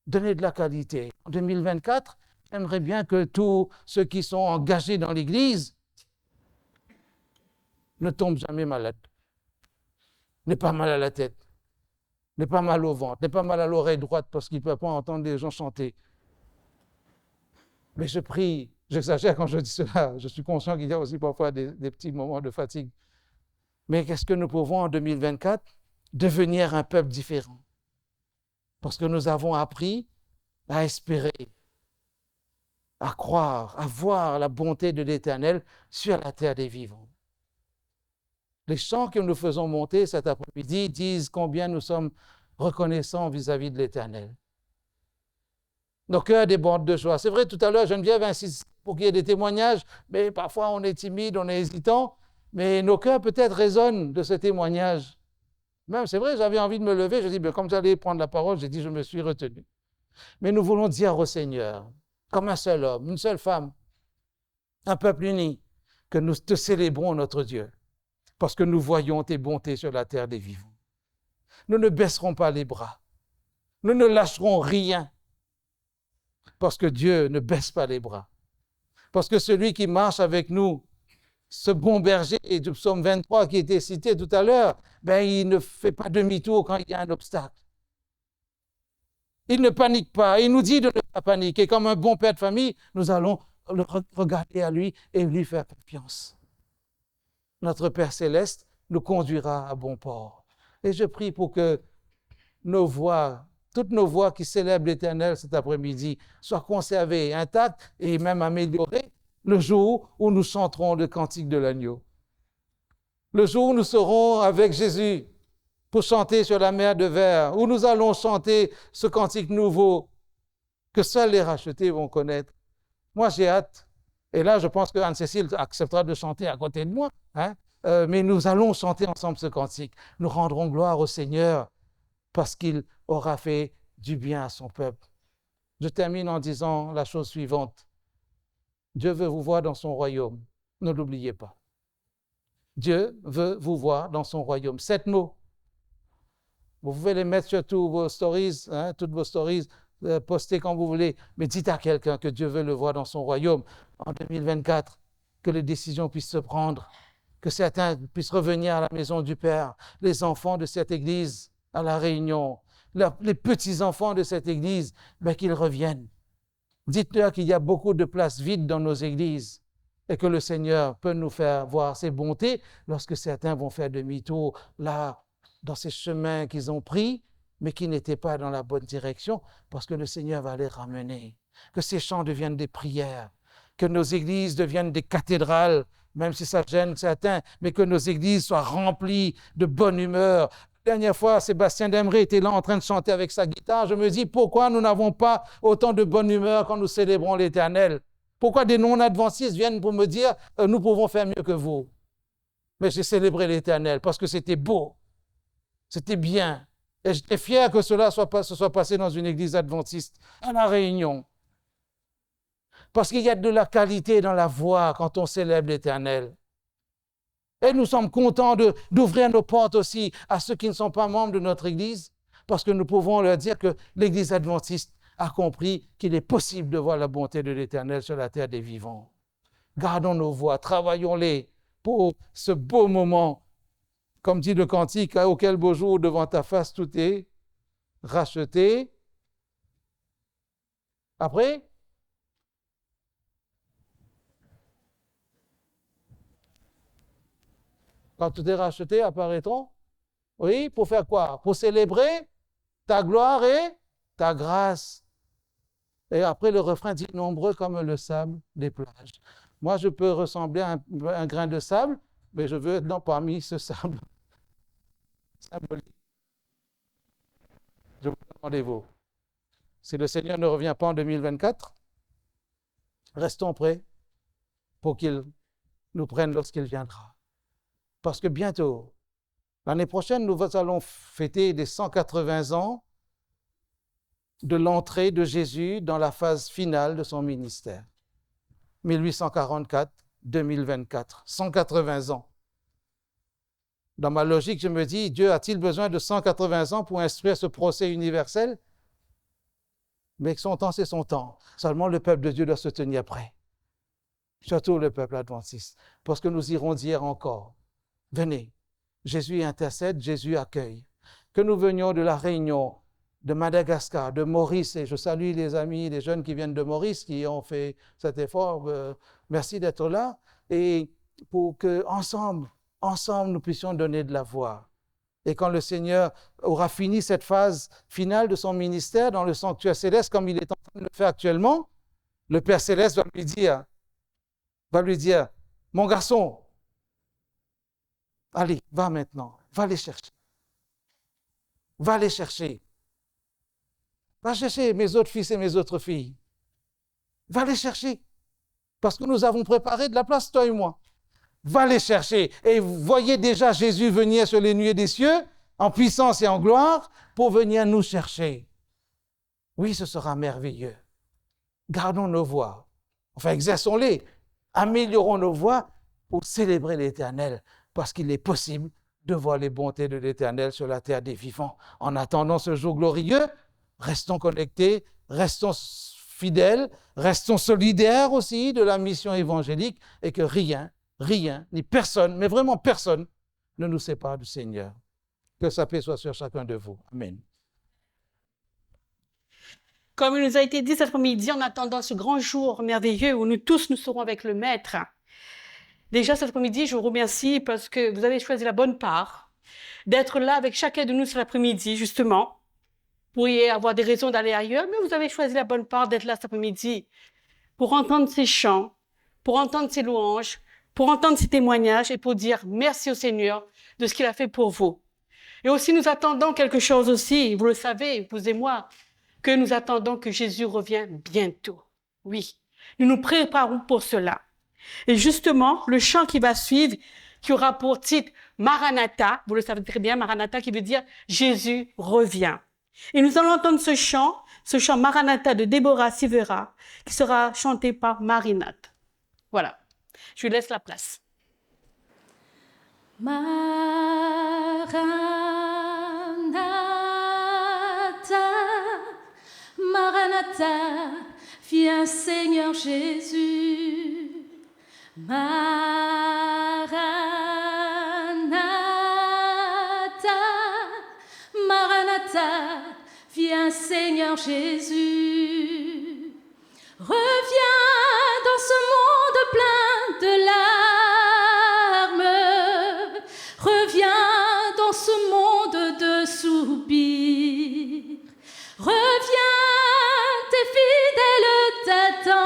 Donner de la qualité. En 2024, j'aimerais bien que tous ceux qui sont engagés dans l'Église ne tombent jamais malades. N'aient pas mal à la tête, n'aient pas mal au ventre, n'aient pas mal à l'oreille droite parce qu'ils ne peuvent pas entendre les gens chanter. Mais je prie, j'exagère quand je dis cela, je suis conscient qu'il y a aussi parfois des petits moments de fatigue. Mais qu'est-ce que nous pouvons en 2024 devenir un peuple différent? Parce que nous avons appris à espérer, à croire, à voir la bonté de l'Éternel sur la terre des vivants. Les chants que nous faisons monter cet après-midi disent combien nous sommes reconnaissants vis-à-vis de l'Éternel. Nos cœurs débordent de joie. C'est vrai, tout à l'heure, Geneviève insiste pour qu'il y ait des témoignages, mais parfois on est timide, on est hésitant, mais nos cœurs peut-être résonnent de ce témoignage. Même, c'est vrai, j'avais envie de me lever, je dis, comme j'allais prendre la parole, j'ai dit, je me suis retenu. Mais nous voulons dire au Seigneur, comme un seul homme, une seule femme, un peuple uni, que nous te célébrons notre Dieu, parce que nous voyons tes bontés sur la terre des vivants. Nous ne baisserons pas les bras. Nous ne lâcherons rien, parce que Dieu ne baisse pas les bras. Parce que celui qui marche avec nous, ce bon berger du psaume 23 qui était cité tout à l'heure, il ne fait pas demi-tour quand il y a un obstacle. Il ne panique pas. Il nous dit de ne pas paniquer. Comme un bon père de famille, nous allons le regarder à lui et lui faire confiance. Notre Père Céleste nous conduira à bon port. Et je prie pour que nos voix, toutes nos voix qui célèbrent l'Éternel cet après-midi, soient conservées, intactes et même améliorées le jour où nous chanterons le cantique de l'agneau. Le jour où nous serons avec Jésus pour chanter sur la mer de verre, où nous allons chanter ce cantique nouveau que seuls les rachetés vont connaître. Moi, j'ai hâte. Et là, je pense que Anne-Cécile acceptera de chanter à côté de moi. Mais nous allons chanter ensemble ce cantique. Nous rendrons gloire au Seigneur parce qu'il aura fait du bien à son peuple. Je termine en disant la chose suivante. Dieu veut vous voir dans son royaume. Ne l'oubliez pas. Dieu veut vous voir dans son royaume. 7 mots. Vous pouvez les mettre sur tous vos stories, toutes vos stories, postez quand vous voulez, mais dites à quelqu'un que Dieu veut le voir dans son royaume en 2024, que les décisions puissent se prendre, que certains puissent revenir à la maison du Père, les enfants de cette église à la Réunion, les petits-enfants de cette église, qu'ils reviennent. Dites-leur qu'il y a beaucoup de places vides dans nos églises et que le Seigneur peut nous faire voir ses bontés lorsque certains vont faire demi-tour là, dans ces chemins qu'ils ont pris, mais qui n'étaient pas dans la bonne direction, parce que le Seigneur va les ramener. Que ces chants deviennent des prières, que nos églises deviennent des cathédrales, même si ça gêne certains, mais que nos églises soient remplies de bonne humeur. La dernière fois, Sébastien Demré était là en train de chanter avec sa guitare. Je me dis, pourquoi nous n'avons pas autant de bonne humeur quand nous célébrons l'Éternel? Pourquoi des non-adventistes viennent pour me dire, nous pouvons faire mieux que vous? Mais j'ai célébré l'Éternel parce que c'était beau, c'était bien. Et j'étais fier que cela se soit passé dans une église adventiste à La Réunion. Parce qu'il y a de la qualité dans la voix quand on célèbre l'Éternel. Et nous sommes contents d'ouvrir nos portes aussi à ceux qui ne sont pas membres de notre église, parce que nous pouvons leur dire que l'église adventiste a compris qu'il est possible de voir la bonté de l'Éternel sur la terre des vivants. Gardons nos voix, travaillons-les pour ce beau moment. Comme dit le cantique, « Auquel beau jour devant ta face tout est racheté. » Après, quand tout est racheté, apparaîtront. Oui, pour faire quoi? Pour célébrer ta gloire et ta grâce. Et après, le refrain dit, nombreux comme le sable des plages. Moi, je peux ressembler à un grain de sable, mais je veux être parmi ce sable symbolique. Je vous donne rendez-vous. Si le Seigneur ne revient pas en 2024, restons prêts pour qu'il nous prenne lorsqu'il viendra. Parce que bientôt, l'année prochaine, nous allons fêter les 180 ans de l'entrée de Jésus dans la phase finale de son ministère. 1844-2024, 180 ans. Dans ma logique, je me dis, Dieu a-t-il besoin de 180 ans pour instruire ce procès universel? Mais son temps, c'est son temps. Seulement, le peuple de Dieu doit se tenir prêt. Surtout le peuple adventiste. Parce que nous irons dire encore, venez, Jésus intercède, Jésus accueille. Que nous venions de La Réunion, de Madagascar, de Maurice, et je salue les amis, les jeunes qui viennent de Maurice, qui ont fait cet effort. Merci d'être là. Et pour que ensemble, nous puissions donner de la voix. Et quand le Seigneur aura fini cette phase finale de son ministère dans le sanctuaire céleste, comme il est en train de le faire actuellement, le Père Céleste va lui dire, mon garçon, allez, va maintenant, va les chercher. Va les chercher. Va chercher mes autres fils et mes autres filles. Va les chercher. Parce que nous avons préparé de la place, toi et moi. Va les chercher. Et vous voyez déjà Jésus venir sur les nuées des cieux, en puissance et en gloire, pour venir nous chercher. Oui, ce sera merveilleux. Gardons nos voix. Enfin, exerçons-les. Améliorons nos voix pour célébrer l'Éternel, parce qu'il est possible de voir les bontés de l'Éternel sur la terre des vivants. En attendant ce jour glorieux, restons connectés, restons fidèles, restons solidaires aussi de la mission évangélique et que rien, ni personne, mais vraiment personne, ne nous sépare du Seigneur. Que sa paix soit sur chacun de vous. Amen. Comme il nous a été dit cet après-midi, en attendant ce grand jour merveilleux où nous tous nous serons avec le Maître. Déjà cet après-midi, je vous remercie parce que vous avez choisi la bonne part, d'être là avec chacun de nous cet après-midi, justement. Vous pourriez avoir des raisons d'aller ailleurs, mais vous avez choisi la bonne part d'être là cet après-midi pour entendre ces chants, pour entendre ces louanges, pour entendre ces témoignages et pour dire merci au Seigneur de ce qu'il a fait pour vous. Et aussi, nous attendons quelque chose aussi, vous le savez, vous et moi, que nous attendons que Jésus revienne bientôt. Oui, nous nous préparons pour cela. Et justement, le chant qui va suivre, qui aura pour titre Maranatha, vous le savez très bien, Maranatha qui veut dire Jésus revient. Et nous allons entendre ce chant Maranatha de Déborah Sivera, qui sera chanté par Marinat. Voilà, je lui laisse la place. Maranatha, Maranatha, viens Seigneur Jésus. Maranatha, Maranatha, viens Seigneur Jésus. Reviens dans ce monde plein de larmes. Reviens dans ce monde de soupirs. Reviens, tes fidèles t'attendent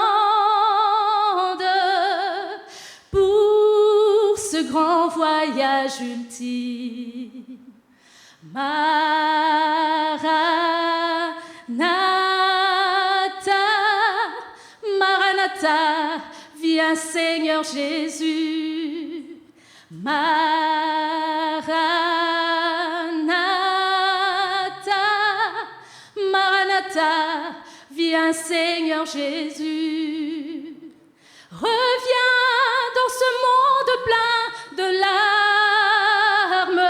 pour ce grand voyage ultime. Maranatha, Maranatha, viens Seigneur Jésus. Maranatha, Maranatha, viens Seigneur Jésus. Reviens dans ce monde plein de larmes.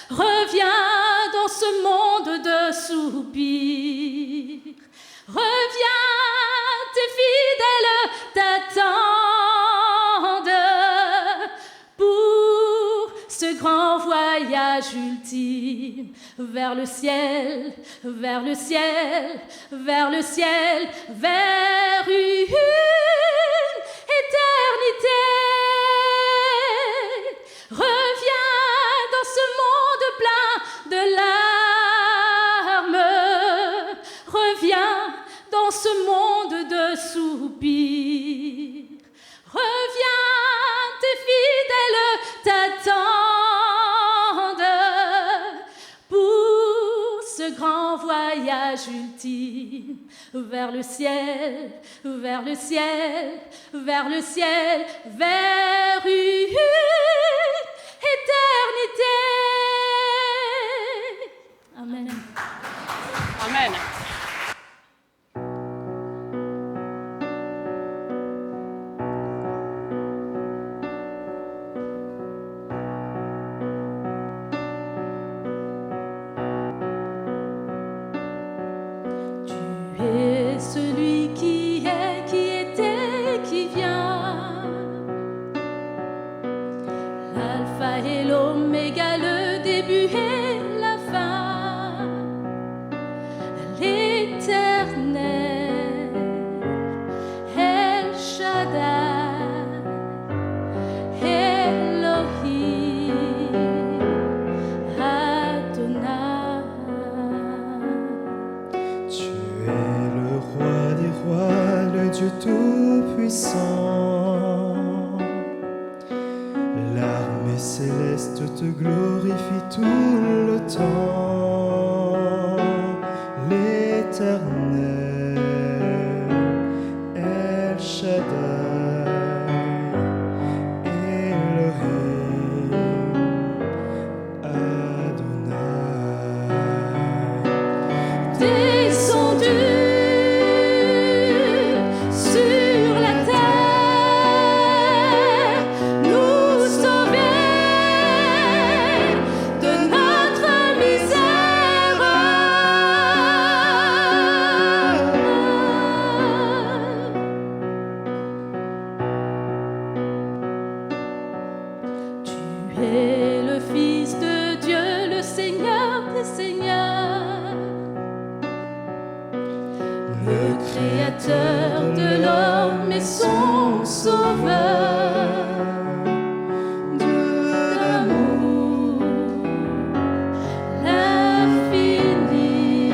Reviens dans ce monde de soupirs. Reviens, tes fidèles t'attendent pour ce grand voyage ultime vers le ciel, vers le ciel, vers le ciel, vers une éternité. Reviens dans ce monde plein de larmes. Reviens dans ce monde de soupirs. Reviens, tes fidèles t'attendent pour ce grand voyage ultime vers le ciel, vers le ciel, vers le ciel, vers une éternité. Amen. Amen. Tu es celui qui est, qui était, qui vient. L'alpha et l'oméga, le début et la fin. L'éternel, El Shaddai, Elohim, Adonai. Tu es le roi des rois, le Dieu tout-puissant. L'armée céleste te glorifie tout le temps. L'Éternel, El Shaddai, Elohim, Adonai. Descendu sur la terre, nous sauver de notre misère. Créateur de l'homme et son sauveur. Dieu d'amour, l'infini,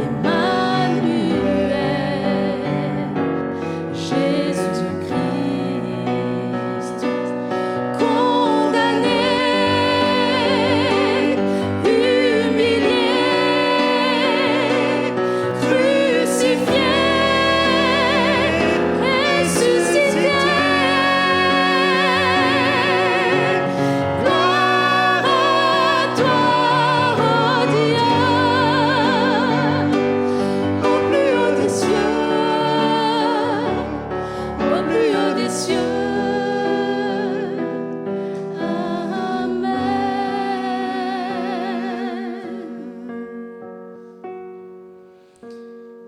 Emmanuel, Jésus-Christ, condamné, humilié, crucifié, ressuscité. Gloire à toi, ô Dieu, au plus haut des cieux, au plus haut des cieux.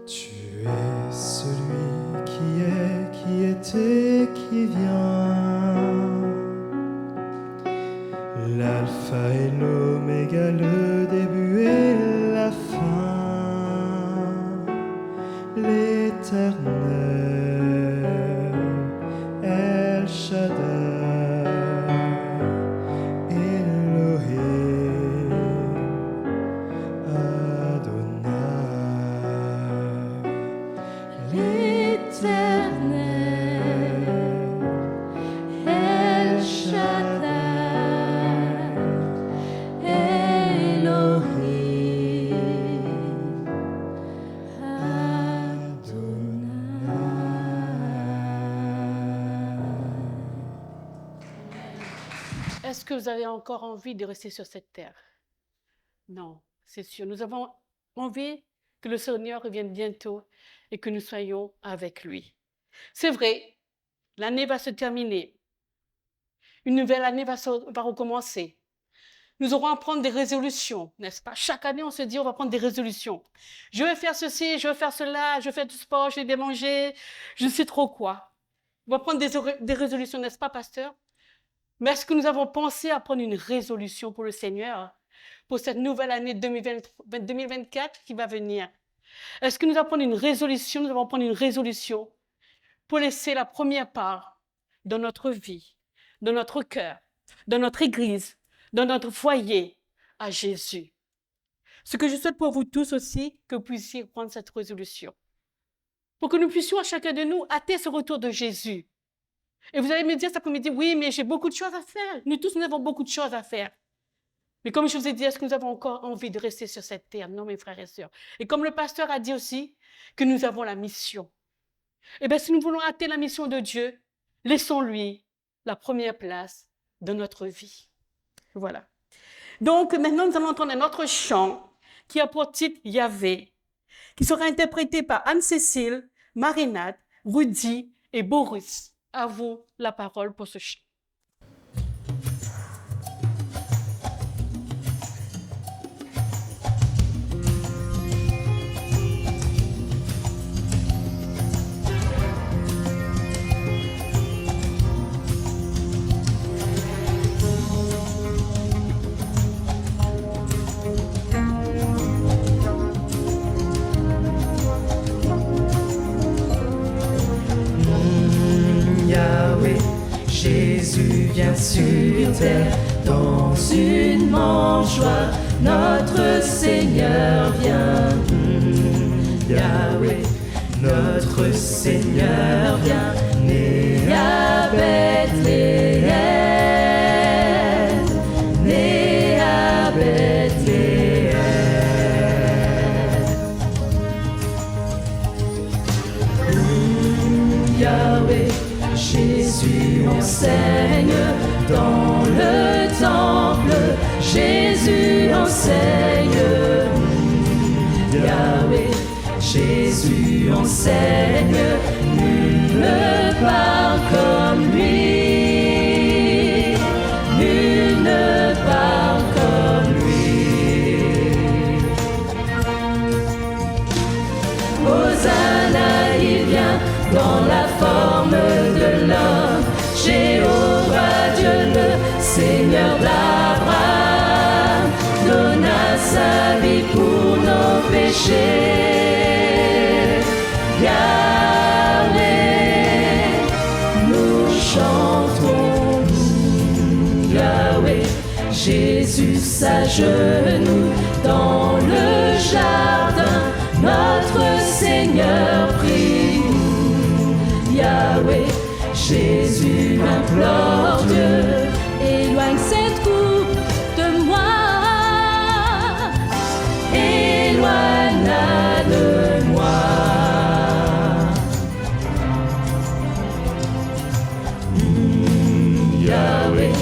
Tu es celui qui était, qui vient. L'alpha et l'oméga, le début et la fin. L'éternel, El Shaddai, Elohim, Adonai. L'Éternel, El Shaddai, Elohim, Adonai. Est-ce que vous avez encore envie de rester sur cette terre? Non, c'est sûr. Nous avons envie que le Seigneur revienne bientôt et que nous soyons avec lui. C'est vrai, l'année va se terminer. Une nouvelle année va recommencer. Nous aurons à prendre des résolutions, n'est-ce pas? Chaque année, on se dit, on va prendre des résolutions. Je vais faire ceci, je vais faire cela, je vais faire du sport, je vais bien manger, je ne sais trop quoi. On va prendre des résolutions, n'est-ce pas, pasteur? Mais est-ce que nous avons pensé à prendre une résolution pour le Seigneur, pour cette nouvelle année 2024 qui va venir? Est-ce que nous allons prendre une résolution? Nous allons prendre une résolution pour laisser la première part dans notre vie, dans notre cœur, dans notre église, dans notre foyer à Jésus. Ce que je souhaite pour vous tous aussi, que vous puissiez prendre cette résolution. Pour que nous puissions, à chacun de nous, hâter ce retour de Jésus. Et vous allez me dire cet après-midi, oui, mais j'ai beaucoup de choses à faire. Nous tous, nous avons beaucoup de choses à faire. Mais comme je vous ai dit, est-ce que nous avons encore envie de rester sur cette terre? Non, mes frères et sœurs. Et comme le pasteur a dit aussi, que nous avons la mission. Eh bien, si nous voulons hâter la mission de Dieu, laissons-lui la première place dans notre vie. Voilà. Donc, maintenant, nous allons entendre un autre chant qui a pour titre Yahvé, qui sera interprété par Anne-Cécile, Marinade, Rudy et Boris. À vous la parole pour ce chant. Yahweh, Jésus vient sur terre dans une mangeoire. Notre Seigneur vient. Yahweh, notre Seigneur vient. Né à Bethléem, né à Bethléem. Yahweh, Jésus enseigne dans le temple. Jésus enseigne. Yahweh, Jésus enseigne. Nul ne parle comme lui. Nul ne parle comme lui. Hosanna, il vient dans la forme de l'homme. Jéhovah Dieu, le Seigneur d'Abraham, donna sa vie pour nos péchés. tous à genoux dans le jardin, notre Seigneur prie. Yahweh, Jésus m'implore Dieu, éloigne cette coupe de moi, éloigne-la de moi. Yahweh,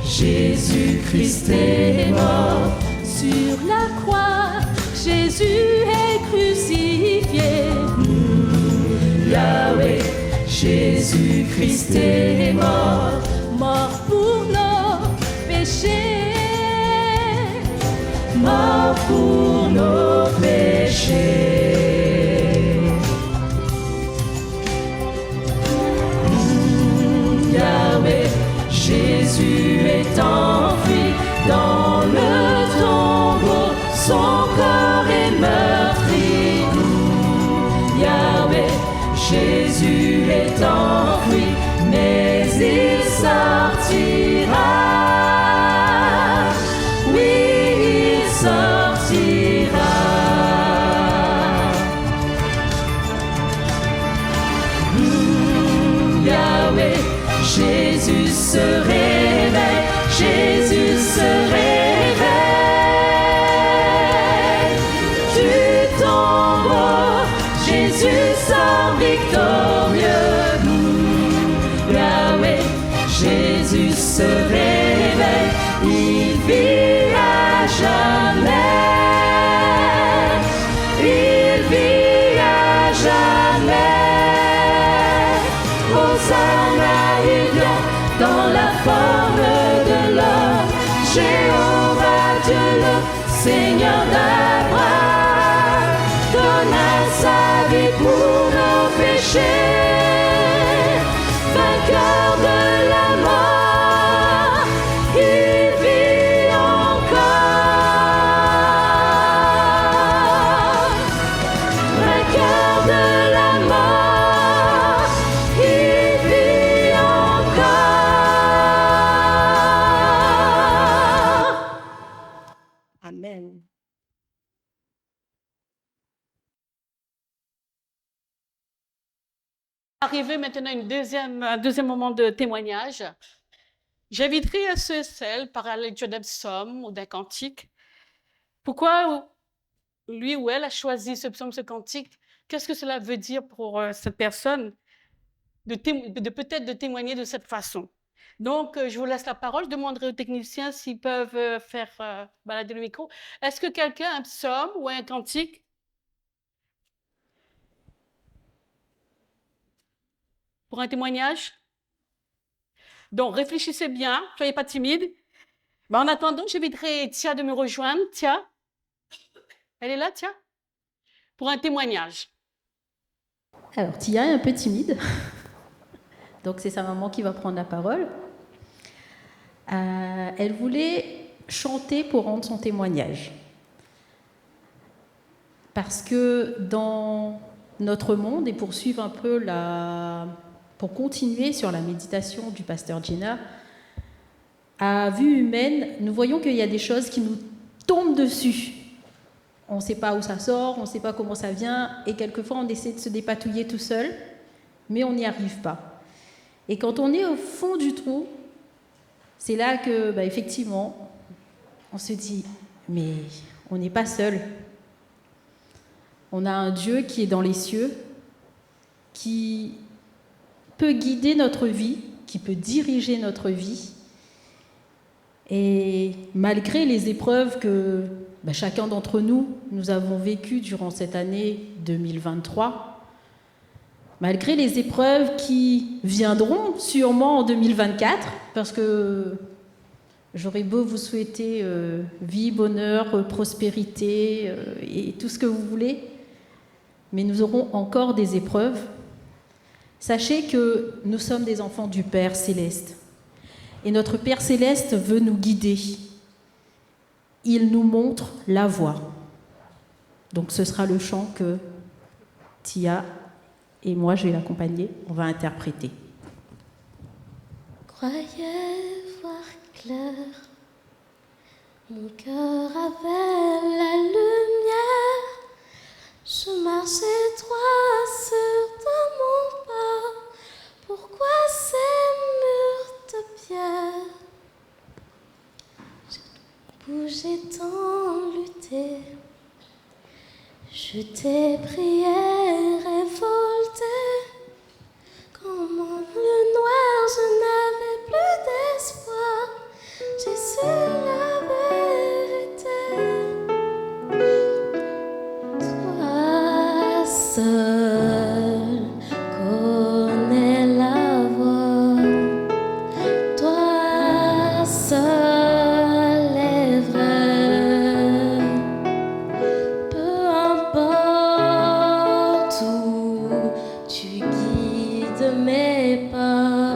Jésus-Christ est mort sur la croix, Jésus est crucifié. Yahweh, Jésus-Christ est mort, mort pour nos péchés, mort pour nos péchés. Yahweh, Jésus est enfui dans le tombeau, son corps est meurtri. Yahweh, Jésus est enfui, mais il sortira. Oui, il sortira. Yahweh, Jésus se réveille, Jésus se réveille du tombeau, Jésus sort victorieux. Yahweh, Jésus se réveille, il vit à jamais, il vit à jamais. Hosanna, il vient dans la forme de l'homme, Jéhovah Dieu le Seigneur d'Abraham, donna sa vie pour nos péchés, vainqueur de la mort, il vit encore, vainqueur de la mort, il vit encore. Amen. Arrivé maintenant un deuxième moment de témoignage. J'inviterai ceux et celles par la lecture d'un psaume ou d'un cantique. Pourquoi lui ou elle a choisi ce psaume, ce cantique? Qu'est-ce que cela veut dire pour cette personne de peut-être de témoigner de cette façon? Donc, je vous laisse la parole. Je demanderai aux techniciens s'ils peuvent faire balader le micro. Est-ce que quelqu'un a un psaume ou un cantique? Pour un témoignage? Donc, réfléchissez bien, soyez pas timide. Mais en attendant, j'inviterai Tia de me rejoindre. Tia, elle est là, Tia? Pour un témoignage. Alors, Tia est un peu timide. Donc, c'est sa maman qui va prendre la parole. Elle voulait chanter pour rendre son témoignage. Parce que dans notre monde, et pour suivre un peu pour continuer sur la méditation du pasteur Gina, à vue humaine, nous voyons qu'il y a des choses qui nous tombent dessus. On ne sait pas où ça sort, on ne sait pas comment ça vient, et quelquefois on essaie de se dépatouiller tout seul, mais on n'y arrive pas. Et quand on est au fond du trou, c'est là que, effectivement, on se dit, mais on n'est pas seul. On a un Dieu qui est dans les cieux, qui peut guider notre vie, qui peut diriger notre vie. Et malgré les épreuves que chacun d'entre nous avons vécues durant cette année 2023, malgré les épreuves qui viendront sûrement en 2024, parce que j'aurais beau vous souhaiter vie, bonheur, prospérité et tout ce que vous voulez, mais nous aurons encore des épreuves. Sachez que nous sommes des enfants du Père Céleste. Et notre Père Céleste veut nous guider. Il nous montre la voie. Donc ce sera le chant que Tia et moi, je vais l'accompagner, on va interpréter. Croyez voir clair, Mon cœur avait la lumière, je marchais droit sur mon pas. Pourquoi ces murs de pierre? J'ai bougé tant lutté, je t'ai prié, révolté. Comment le noir, je n'avais plus d'espoir. J'ai su la vérité. Toi seul connais la voie. Toi seul est vrai. Peu importe où tu guides mes pas,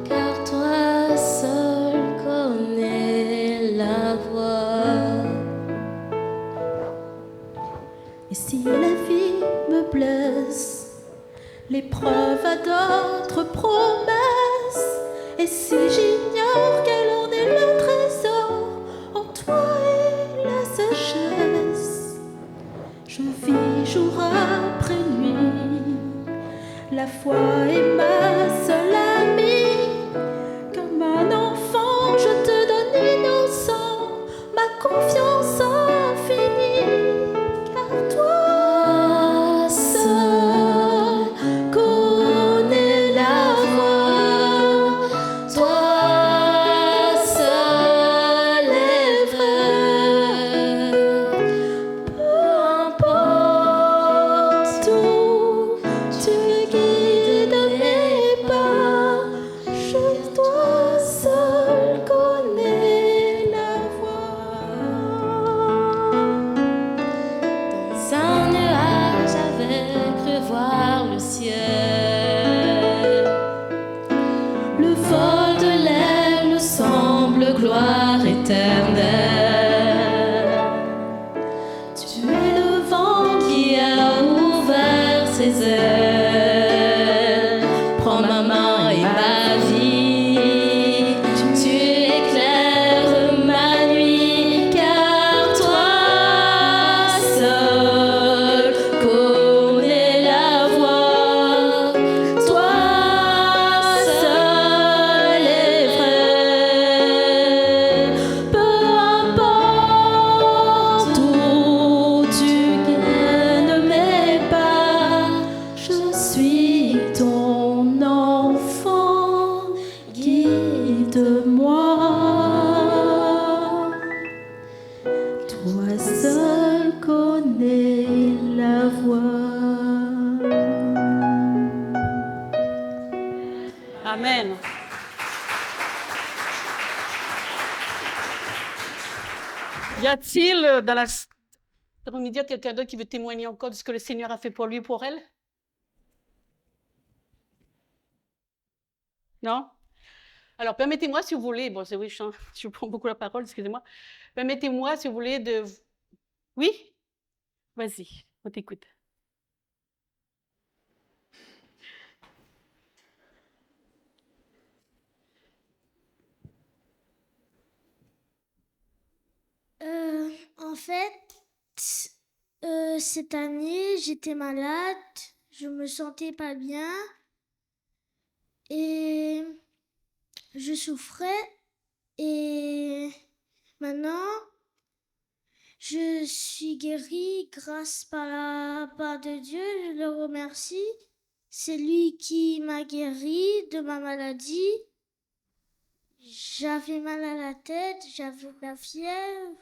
car toi seul connais la voie. Et si la vie me blesse, l'épreuve a d'autres promesses. Et si j'ignore quel en est le trésor en toi et la sagesse, je vis jour après nuit, la foi est ma seule amie. Comme un enfant, je te donne innocent ma confiance infinie. Car toi seul connais la voie, toi seul est vrai. Peu importe où tu guides mes pas, toi seul connais la voie. Dans un nuage, j'avais cru voir le ciel. Le vol de l'aile semble gloire éternelle. Tu es le vent qui a ouvert ses ailes. Prends ma main et ma vie. Tu éclaires ma nuit, car toi seul connais la voie. Toi seul est vrai. Peu importe où tu guides mes pas, je suis ton enfant, guide-moi. Toi seul connais la voie. Amen. Y a-t-il dans l'après-midi quelqu'un d'autre qui veut témoigner encore de ce que le Seigneur a fait pour lui et pour elle? Non? Alors, permettez-moi, si vous voulez, bon, c'est oui, je prends beaucoup la parole, excusez-moi. Permettez-moi, si vous voulez, de... Oui? Vas-y, on t'écoute. En fait, cette année, j'étais malade, je me sentais pas bien et je souffrais. Et maintenant, je suis guérie grâce par la part de Dieu, je le remercie. C'est lui qui m'a guérie de ma maladie. J'avais mal à la tête, j'avais de la fièvre.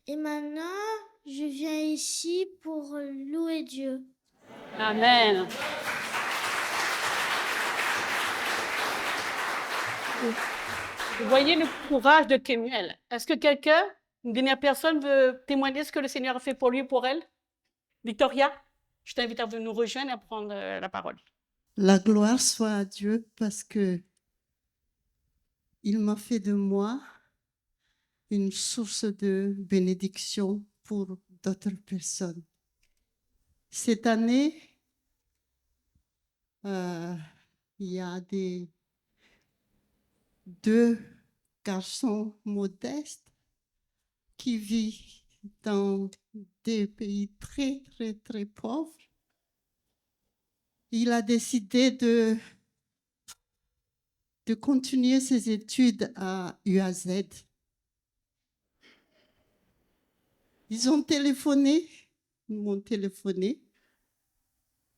Et maintenant, je viens ici pour louer Dieu. Amen. Vous voyez le courage de Kemuel. Est-ce que quelqu'un, une dernière personne, veut témoigner ce que le Seigneur a fait pour lui et pour elle? Victoria, je t'invite à nous rejoindre et à prendre la parole. La gloire soit à Dieu parce que il m'a fait de moi une source de bénédiction pour d'autres personnes. Cette année, il y a deux garçon modeste qui vit dans des pays très, très, très pauvres. Il a décidé de continuer ses études à UAZ. Ils m'ont téléphoné.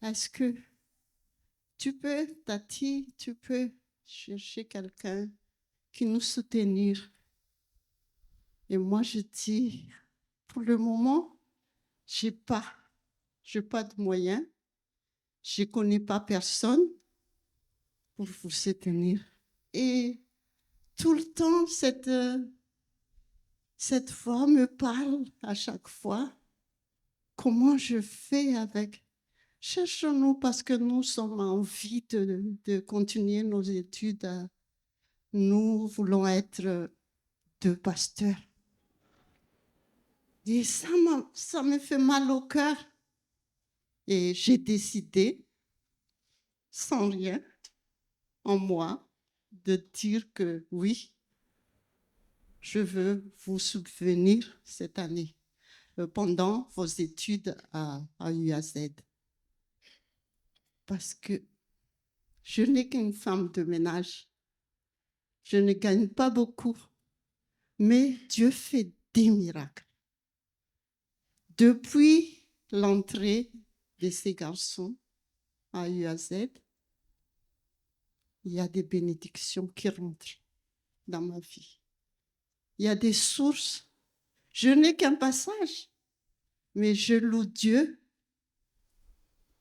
Est-ce que Tati, tu peux chercher quelqu'un qui nous soutenir? Et moi, je dis, pour le moment, je n'ai pas de moyens. Je ne connais pas personne pour vous soutenir. Et tout le temps, cette voix me parle à chaque fois. Comment je fais avec? Cherchons-nous parce que nous sommes en vie de continuer nos études. Nous voulons être deux pasteurs. Et ça me fait mal au cœur. Et j'ai décidé, sans rien en moi, de dire que oui, je veux vous subvenir cette année pendant vos études à UAZ. Parce que je n'ai qu'une femme de ménage. Je ne gagne pas beaucoup, mais Dieu fait des miracles. Depuis l'entrée de ces garçons à UAZ, il y a des bénédictions qui rentrent dans ma vie. Il y a des sources. Je n'ai qu'un passage, mais je loue Dieu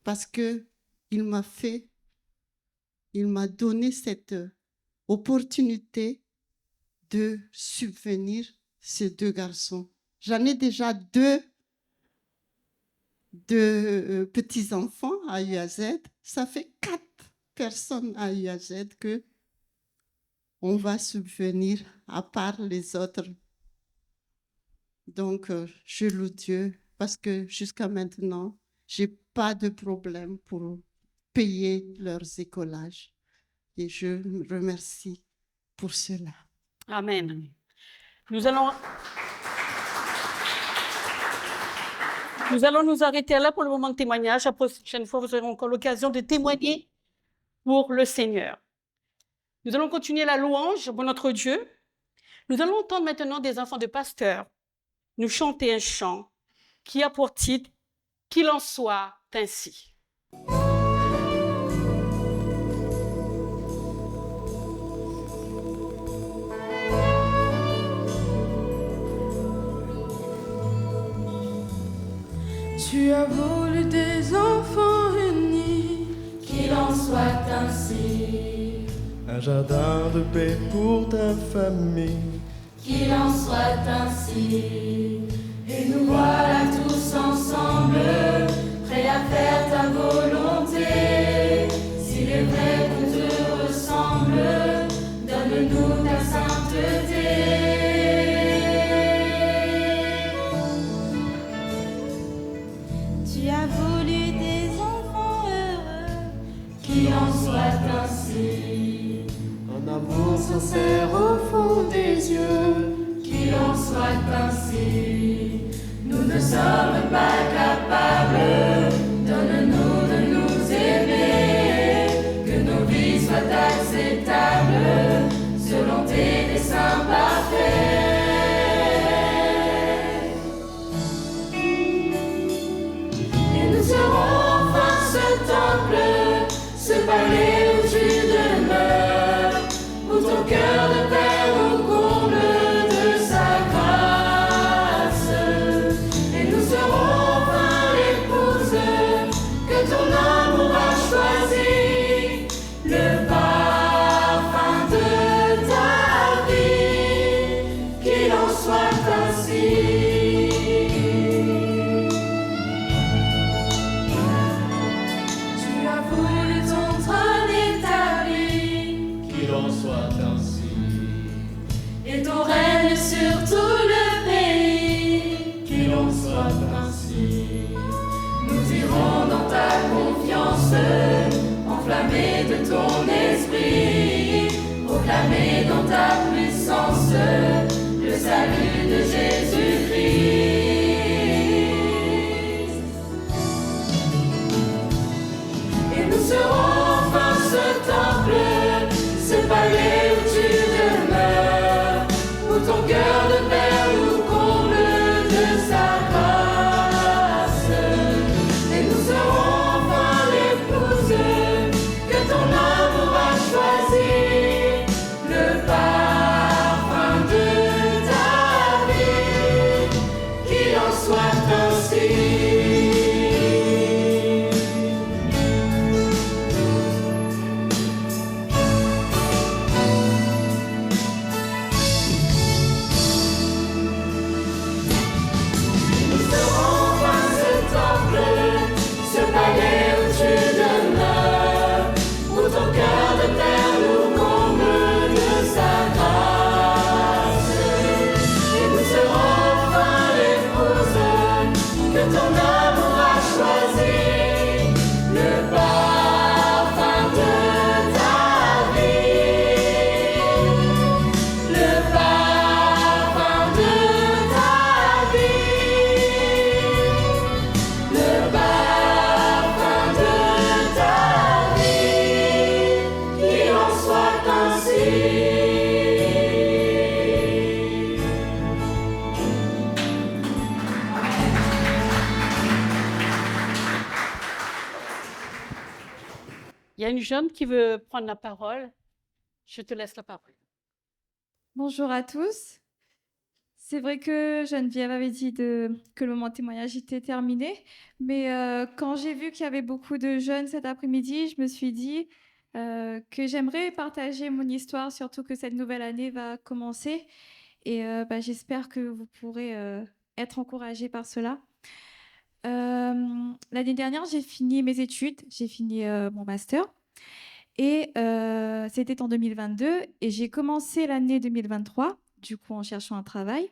parce qu'il m'a donné cette opportunité de subvenir ces deux garçons. J'en ai déjà deux petits-enfants à UAZ. Ça fait 4 personnes à UAZ que on va subvenir à part les autres. Donc, je loue Dieu parce que jusqu'à maintenant, je n'ai pas de problème pour payer leurs écolages. Et je me remercie pour cela. Amen. Nous allons nous arrêter là pour le moment de témoignage. La prochaine fois, vous aurez encore l'occasion de témoigner pour le Seigneur. Nous allons continuer la louange pour notre Dieu. Nous allons entendre maintenant des enfants de pasteurs nous chanter un chant qui a pour titre « Qu'il en soit ainsi ». Tu as voulu des enfants unis, Qu'il en soit ainsi, Un jardin de paix pour ta famille. qu'il en soit ainsi. Et nous voilà tous ensemble, prêts à faire ta volonté. S'il est vrai qu'on te ressemble, donne-nous ta sainteté. Tu as voulu des enfants heureux, Qu'il en soit ainsi, Un amour sincère au fond des yeux. qu'il en soit ainsi. Nous ne sommes pas capables, donne-nous de nous aimer, que nos vies soient acceptables, selon tes desseins parfaits. Et nous serons enfin ce temple, ce palais où tu demeures, où ton cœur de père nous comble de sa grâce. Et nous serons enfin l'épouse que ton amour a choisi, le parfum de ta vie, qu'il en soit ainsi. Tu as voulu ton trône établi, Qu'il en soit ainsi. et ton règne sur tout le pays, Qu'il en soit ainsi. nous irons dans ta confiance, enflammés de ton esprit, proclamés dans ta puissance, le salut de Jésus-Christ. Et nous serons enfin ce temple, ce palais où tu demeures, où ton cœur de père nous comble de sa grâce. Et nous serons enfin l'épouse que ton amour a choisie, le parfum de ta vie, qu'il en soit ainsi. Nous serons enfin ce temple, ce palais où tu demeures, où ton cœur de père nous comble de sa grâce. Et nous serons enfin l'épouse que ton amour a choisie, le parfum de ta vie, le parfum de ta vie, le parfum de ta vie, qu'il en soit ainsi. Il y a une jeune qui veut prendre la parole. Je te laisse la parole. Bonjour à tous. C'est vrai que Geneviève avait dit que le moment de témoignage était terminé, mais quand j'ai vu qu'il y avait beaucoup de jeunes cet après-midi, je me suis dit que j'aimerais partager mon histoire, surtout que cette nouvelle année va commencer. Et j'espère que vous pourrez être encouragés par cela. L'année dernière, j'ai fini mes études, j'ai fini mon master. Et c'était en 2022 et j'ai commencé l'année 2023, du coup en cherchant un travail,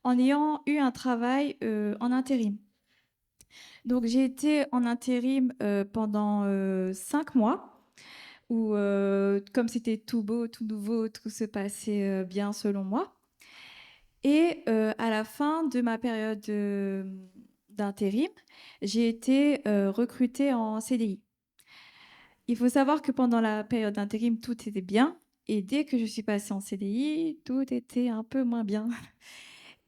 en ayant eu un travail en intérim. Donc j'ai été en intérim pendant 5 mois, où comme c'était tout beau, tout nouveau, tout se passait bien selon moi. Et à la fin de ma période d'intérim, j'ai été recrutée en CDI. Il faut savoir que pendant la période d'intérim, tout était bien. Et dès que je suis passée en CDI, tout était un peu moins bien.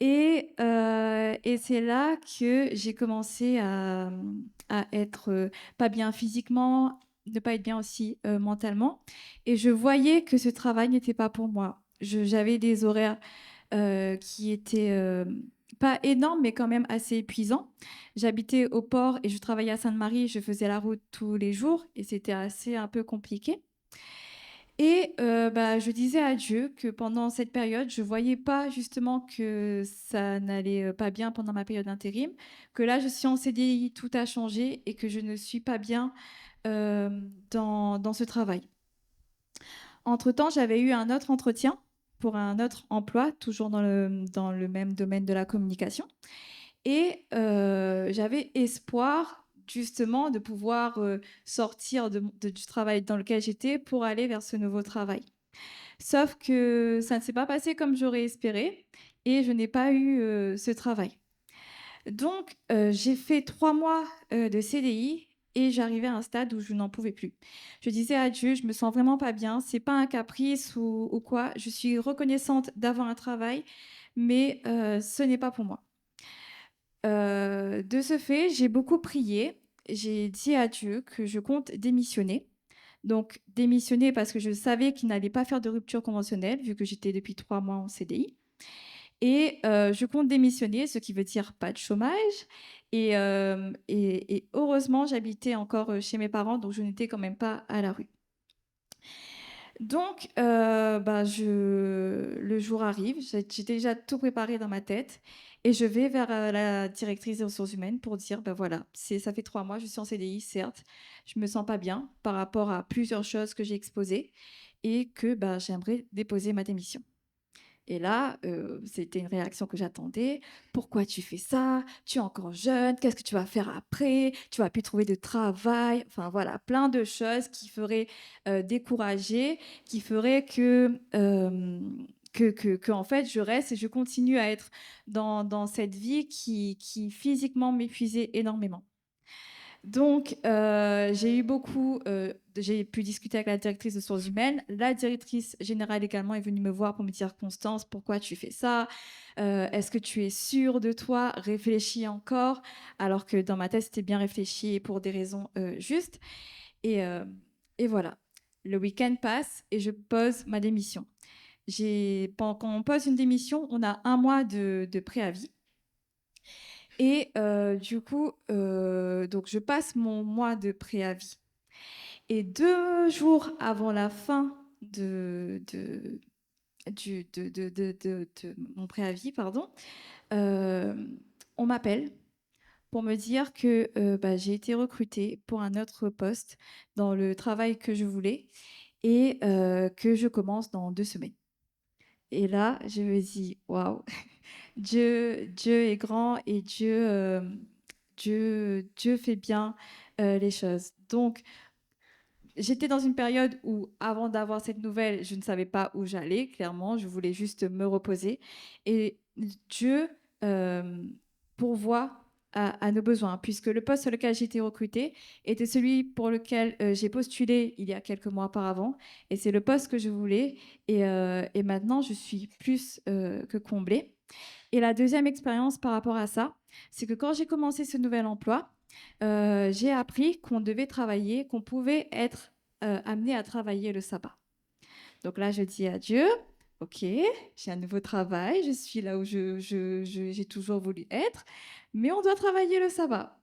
Et c'est là que j'ai commencé à être pas bien physiquement, ne pas être bien aussi mentalement. Et je voyais que ce travail n'était pas pour moi. J'avais des horaires qui étaient pas énormes, mais quand même assez épuisants. J'habitais au port et je travaillais à Sainte-Marie. Je faisais la route tous les jours et c'était assez un peu compliqué. Et je disais à Dieu que pendant cette période, je voyais pas justement que ça n'allait pas bien pendant ma période d'intérim, que là, je suis en CDI, tout a changé et que je ne suis pas bien dans ce travail. Entre-temps, j'avais eu un autre entretien pour un autre emploi, toujours dans le même domaine de la communication. Et j'avais espoir justement de pouvoir sortir du travail dans lequel j'étais pour aller vers ce nouveau travail. Sauf que ça ne s'est pas passé comme j'aurais espéré et je n'ai pas eu ce travail. Donc, j'ai fait 3 mois de CDI et j'arrivais à un stade où je n'en pouvais plus. Je disais à Dieu, je me sens vraiment pas bien, c'est pas un caprice ou quoi, je suis reconnaissante d'avoir un travail, mais ce n'est pas pour moi. De ce fait, j'ai beaucoup prié. J'ai dit à Dieu que je compte démissionner. Donc, démissionner parce que je savais qu'il n'allait pas faire de rupture conventionnelle, vu que j'étais depuis 3 mois en CDI. Et je compte démissionner, ce qui veut dire pas de chômage. Et heureusement, j'habitais encore chez mes parents, donc je n'étais quand même pas à la rue. Donc, le jour arrive, j'ai déjà tout préparé dans ma tête et je vais vers la directrice des ressources humaines pour dire, voilà, ça fait 3 mois, je suis en CDI, certes, je me sens pas bien par rapport à plusieurs choses que j'ai exposées et que j'aimerais déposer ma démission. Et là, c'était une réaction que j'attendais. Pourquoi tu fais ça? Tu es encore jeune. Qu'est-ce que tu vas faire après? Tu vas plus trouver de travail. Enfin, voilà, plein de choses qui feraient décourager, qui feraient que en fait, je reste et je continue à être dans cette vie qui physiquement m'épuisait énormément. Donc, j'ai pu discuter avec la directrice de ressources humaines. La directrice générale également est venue me voir pour me dire, Constance, pourquoi tu fais ça? Est-ce que tu es sûre de toi? Réfléchis encore. Alors que dans ma tête, c'était bien réfléchi et pour des raisons justes. Et voilà. Le week-end passe et je pose ma démission. Quand on pose une démission, on a 1 mois de préavis. Et du coup, donc je passe mon mois de préavis. Et 2 jours avant la fin de mon préavis, on m'appelle pour me dire que j'ai été recrutée pour un autre poste dans le travail que je voulais et que je commence dans 2 semaines. Et là, je me dis, waouh, Dieu est grand et Dieu fait bien les choses. Donc, j'étais dans une période où, avant d'avoir cette nouvelle, je ne savais pas où j'allais, clairement. Je voulais juste me reposer. Et Dieu pourvoit à nos besoins, puisque le poste sur lequel j'ai été recrutée était celui pour lequel j'ai postulé il y a quelques mois auparavant. Et c'est le poste que je voulais. Et maintenant, je suis plus que comblée. Et la deuxième expérience par rapport à ça, c'est que quand j'ai commencé ce nouvel emploi, j'ai appris qu'on devait travailler, qu'on pouvait être amené à travailler le sabbat. Donc là, je dis à Dieu, ok, j'ai un nouveau travail, je suis là où j'ai toujours voulu être, mais on doit travailler le sabbat.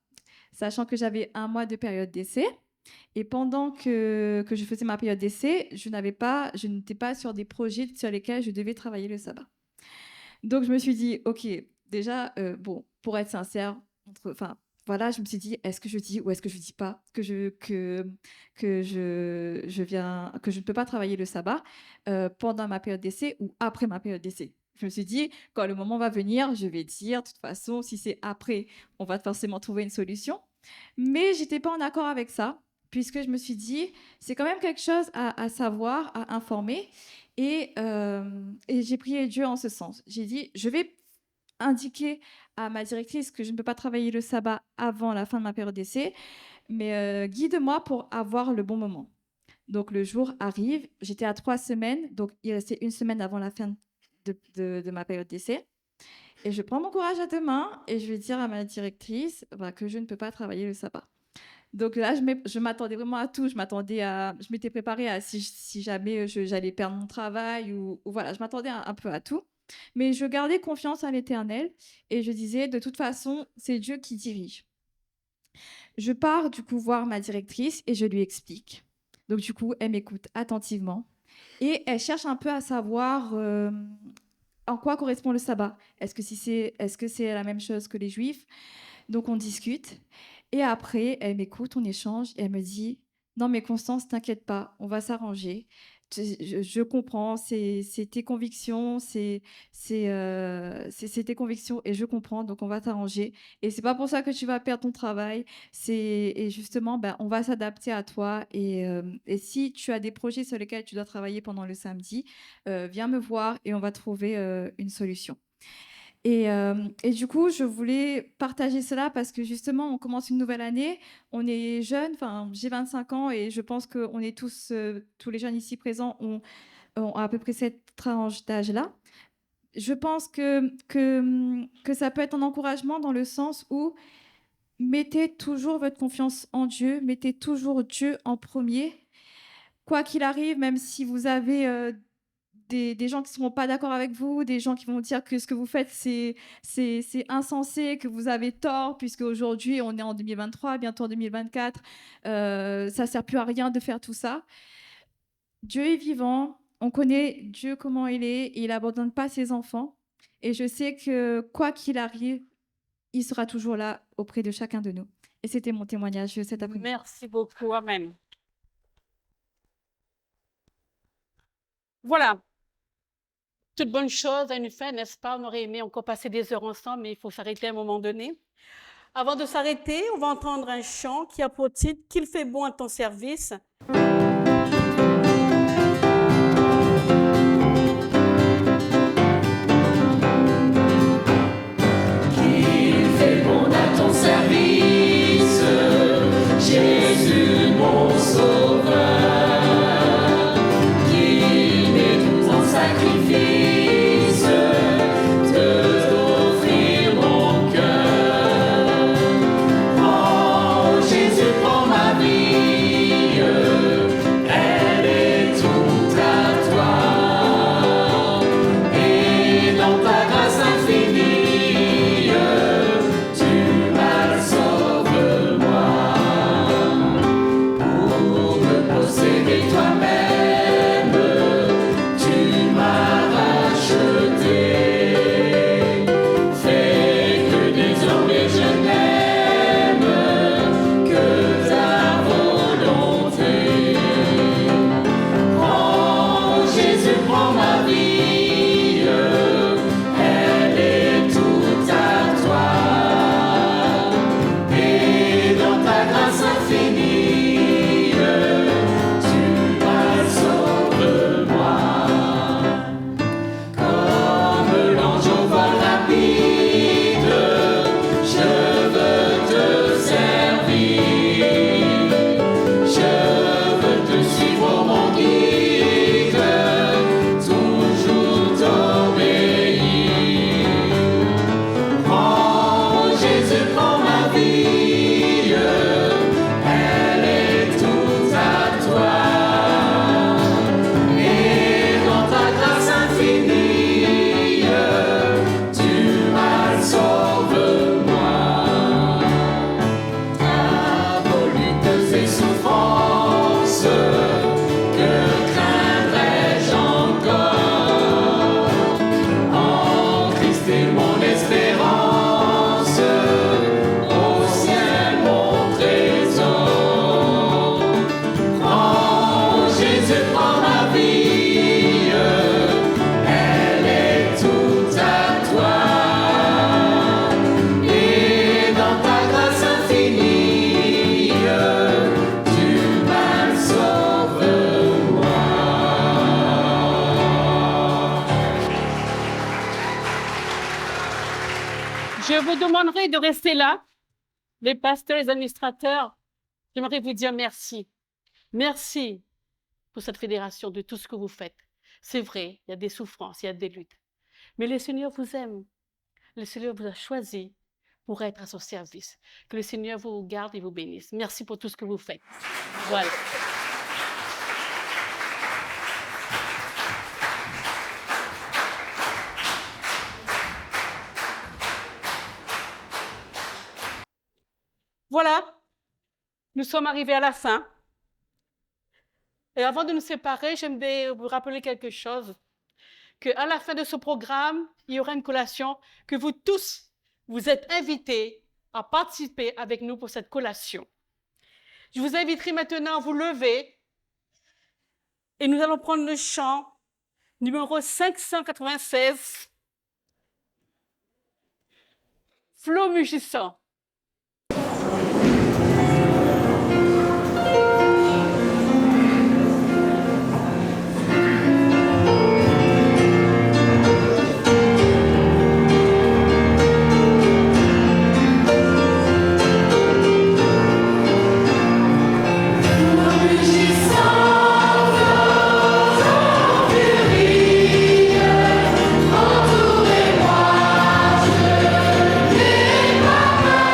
Sachant que j'avais 1 mois de période d'essai, et pendant que je faisais ma période d'essai, je n'étais pas sur des projets sur lesquels je devais travailler le sabbat. Donc, je me suis dit, ok, déjà, pour être sincère, voilà, je me suis dit, est-ce que je dis ou est-ce que je dis pas que je ne peux pas travailler le sabbat pendant ma période d'essai ou après ma période d'essai. Je me suis dit, quand le moment va venir, je vais dire, de toute façon, si c'est après, on va forcément trouver une solution. Mais j'étais pas en accord avec ça, puisque je me suis dit, c'est quand même quelque chose à savoir, à informer. Et j'ai prié Dieu en ce sens. J'ai dit, je vais indiquer à ma directrice que je ne peux pas travailler le sabbat avant la fin de ma période d'essai, mais guide-moi pour avoir le bon moment. Donc, le jour arrive, j'étais à 3 semaines, donc il restait 1 semaine avant la fin de ma période d'essai. Et je prends mon courage à 2 mains et je vais dire à ma directrice que je ne peux pas travailler le sabbat. Donc là, je m'attendais vraiment à tout. Je m'étais préparée à si jamais j'allais perdre mon travail ou voilà, je m'attendais un peu à tout. Mais je gardais confiance en l'Éternel et je disais, de toute façon, c'est Dieu qui dirige. Je pars du coup voir ma directrice et je lui explique. Donc du coup, elle m'écoute attentivement et elle cherche un peu à savoir en quoi correspond le sabbat. Est-ce que c'est la même chose que les Juifs? Donc on discute. Et après, elle m'écoute, on échange, et elle me dit « Non, mais Constance, t'inquiète pas, on va s'arranger. Je comprends, c'est tes convictions, c'est tes convictions, et je comprends, donc on va t'arranger. Et c'est pas pour ça que tu vas perdre ton travail. Et justement, on va s'adapter à toi. Et si tu as des projets sur lesquels tu dois travailler pendant le samedi, viens me voir et on va trouver une solution. » Et du coup, je voulais partager cela parce que justement, on commence une nouvelle année, on est jeunes, j'ai 25 ans et je pense qu'on est tous les jeunes ici présents ont à peu près cette tranche d'âge-là. Je pense que ça peut être un encouragement dans le sens où mettez toujours votre confiance en Dieu, mettez toujours Dieu en premier. Quoi qu'il arrive, même si vous avez des gens qui ne seront pas d'accord avec vous, des gens qui vont dire que ce que vous faites, c'est insensé, que vous avez tort, puisque aujourd'hui, on est en 2023, bientôt en 2024, ça ne sert plus à rien de faire tout ça. Dieu est vivant, on connaît Dieu comment il est, et il n'abandonne pas ses enfants. Et je sais que quoi qu'il arrive, il sera toujours là auprès de chacun de nous. Et c'était mon témoignage cet après-midi. Merci beaucoup, amen. Voilà. Toute bonne chose a une fin, n'est-ce pas? On aurait aimé encore passer des heures ensemble, mais il faut s'arrêter à un moment donné. Avant de s'arrêter, on va entendre un chant qui a pour titre « Qu'il fait bon à ton service ». vous demanderai de rester là. Les pasteurs, les administrateurs, j'aimerais vous dire merci. Merci pour cette fédération, de tout ce que vous faites. C'est vrai, il y a des souffrances, il y a des luttes. Mais le Seigneur vous aime. Le Seigneur vous a choisi pour être à son service. Que le Seigneur vous garde et vous bénisse. Merci pour tout ce que vous faites. Voilà. Voilà, nous sommes arrivés à la fin. Et avant de nous séparer, j'aimerais vous rappeler quelque chose. Qu'à la fin de ce programme, il y aura une collation, que vous tous, vous êtes invités à participer avec nous pour cette collation. Je vous inviterai maintenant à vous lever et nous allons prendre le chant numéro 596, Flot mugissant. Entourez-moi, je n'ai pas peur.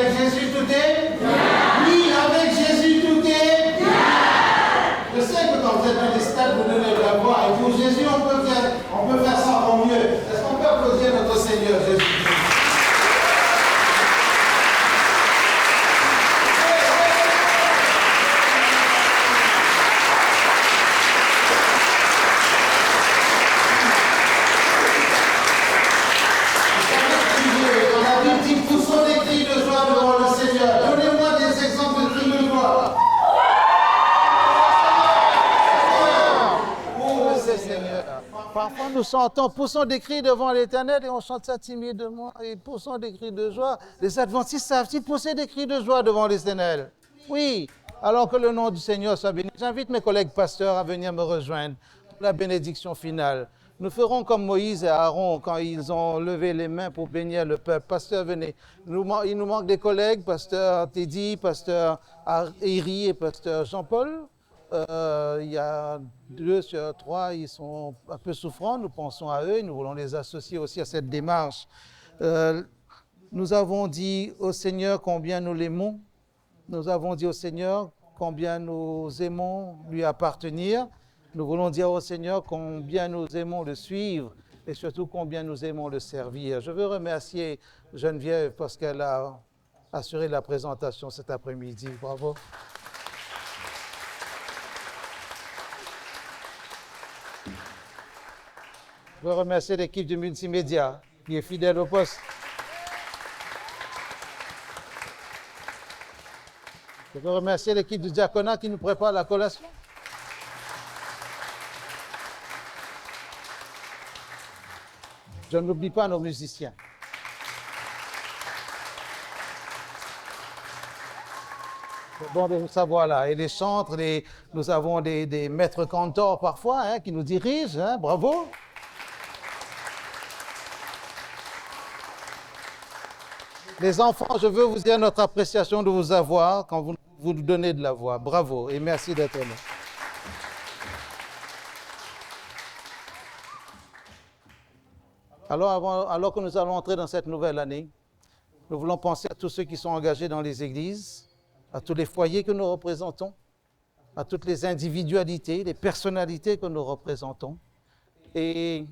avec Jésus, tout est oui, avec Jésus, tout est je sais que quand vous êtes dans des stades, vous donnez de la voix. Et pour Jésus, on peut faire ça encore mieux. Est-ce qu'on peut applaudir notre Seigneur Jésus? La Bible dit poussons des cris de joie devant le Seigneur. Donnez-moi des exemples de cris de joie. Parfois nous chantons, poussons des cris devant l'Éternel et on chante ça timidement et poussons des cris de joie. Les adventistes savent-ils pousser des cris de joie devant l'Éternel? Oui, alors que le nom du Seigneur soit béni. J'invite mes collègues pasteurs à venir me rejoindre pour la bénédiction finale. Nous ferons comme Moïse et Aaron quand ils ont levé les mains pour bénir le peuple. Pasteur, venez. Il nous manque des collègues, pasteur Teddy, pasteur Eri et pasteur Jean-Paul. Il y a 2 sur 3, ils sont un peu souffrants, nous pensons à eux et nous voulons les associer aussi à cette démarche. Nous avons dit au Seigneur combien nous l'aimons, nous avons dit au Seigneur combien nous aimons lui appartenir, nous voulons dire au Seigneur combien nous aimons le suivre et surtout combien nous aimons le servir. Je veux remercier Geneviève parce qu'elle a assuré la présentation cet après-midi. Bravo. Je veux remercier l'équipe du multimédia qui est fidèle au poste. Je veux remercier l'équipe du diaconat qui nous prépare la collation. Je n'oublie pas nos musiciens. C'est bon de nous savoir là. Et les chantres, nous avons des maîtres cantors parfois qui nous dirigent. Bravo. Les enfants, je veux vous dire notre appréciation de vous avoir quand vous nous donnez de la voix. Bravo et merci d'être là. Alors que nous allons entrer dans cette nouvelle année, nous voulons penser à tous ceux qui sont engagés dans les églises, à tous les foyers que nous représentons, à toutes les individualités, les personnalités que nous représentons. Et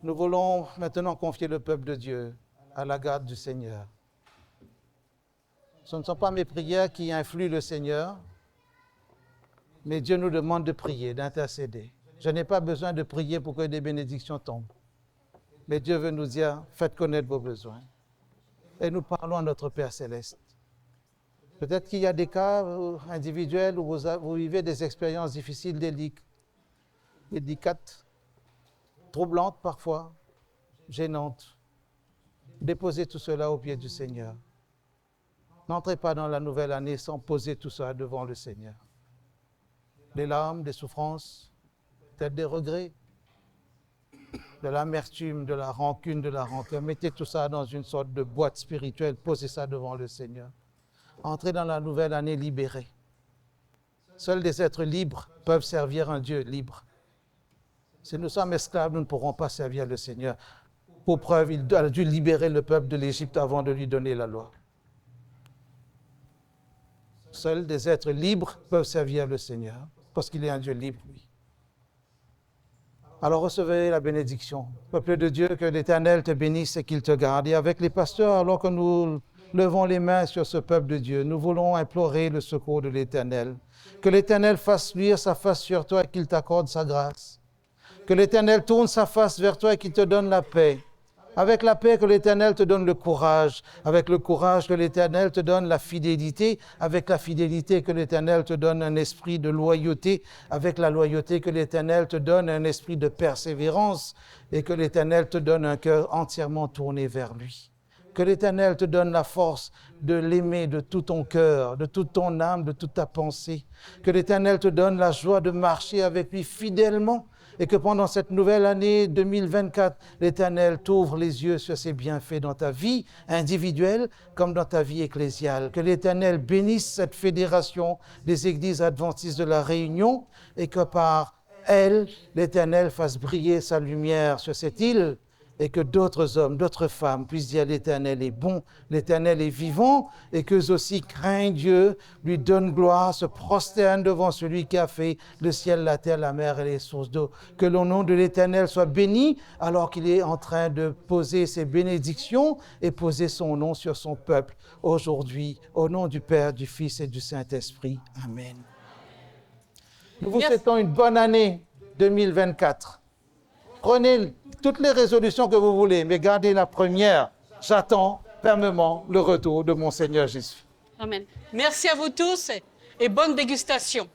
nous voulons maintenant confier le peuple de Dieu à la garde du Seigneur. Ce ne sont pas mes prières qui influent le Seigneur, mais Dieu nous demande de prier, d'intercéder. Je n'ai pas besoin de prier pour que des bénédictions tombent. Mais Dieu veut nous dire, faites connaître vos besoins. Et nous parlons à notre Père Céleste. Peut-être qu'il y a des cas individuels où vous vivez des expériences difficiles, délicates, troublantes parfois, gênantes. Déposez tout cela au pied du Seigneur. N'entrez pas dans la nouvelle année sans poser tout ça devant le Seigneur. Des larmes, des souffrances, peut-être des regrets, de l'amertume, de la rancune, de la rancœur. Mettez tout ça dans une sorte de boîte spirituelle, posez ça devant le Seigneur. Entrez dans la nouvelle année libérés. Seuls des êtres libres peuvent servir un Dieu libre. Si nous sommes esclaves, nous ne pourrons pas servir le Seigneur. Pour preuve, il a dû libérer le peuple de l'Égypte avant de lui donner la loi. Seuls des êtres libres peuvent servir le Seigneur, parce qu'il est un Dieu libre, oui. Alors recevez la bénédiction. Peuple de Dieu, que l'Éternel te bénisse et qu'il te garde. Et avec les pasteurs, alors que nous levons les mains sur ce peuple de Dieu, nous voulons implorer le secours de l'Éternel. Que l'Éternel fasse luire sa face sur toi et qu'il t'accorde sa grâce. Que l'Éternel tourne sa face vers toi et qu'il te donne la paix. Avec la paix, que l'Éternel te donne le courage. Avec le courage, que l'Éternel te donne la fidélité. Avec la fidélité, que l'Éternel te donne un esprit de loyauté. Avec la loyauté, que l'Éternel te donne un esprit de persévérance. Et que l'Éternel te donne un cœur entièrement tourné vers lui. Que l'Éternel te donne la force de l'aimer de tout ton cœur, de toute ton âme, de toute ta pensée. Que l'Éternel te donne la joie de marcher avec lui fidèlement. Et que pendant cette nouvelle année 2024, l'Éternel t'ouvre les yeux sur ses bienfaits dans ta vie individuelle comme dans ta vie ecclésiale. Que l'Éternel bénisse cette fédération des églises adventistes de la Réunion et que par elle, l'Éternel fasse briller sa lumière sur cette île et que d'autres hommes, d'autres femmes puissent dire l'Éternel est bon, l'Éternel est vivant, et qu'eux aussi craignent Dieu, lui donnent gloire, se prosternent devant celui qui a fait le ciel, la terre, la mer et les sources d'eau. Que le nom de l'Éternel soit béni alors qu'il est en train de poser ses bénédictions et poser son nom sur son peuple aujourd'hui, au nom du Père, du Fils et du Saint-Esprit. Amen. Nous vous souhaitons une bonne année 2024. Prenez toutes les résolutions que vous voulez, mais gardez la première. J'attends fermement le retour de mon Seigneur Jésus. Amen. Merci à vous tous et bonne dégustation.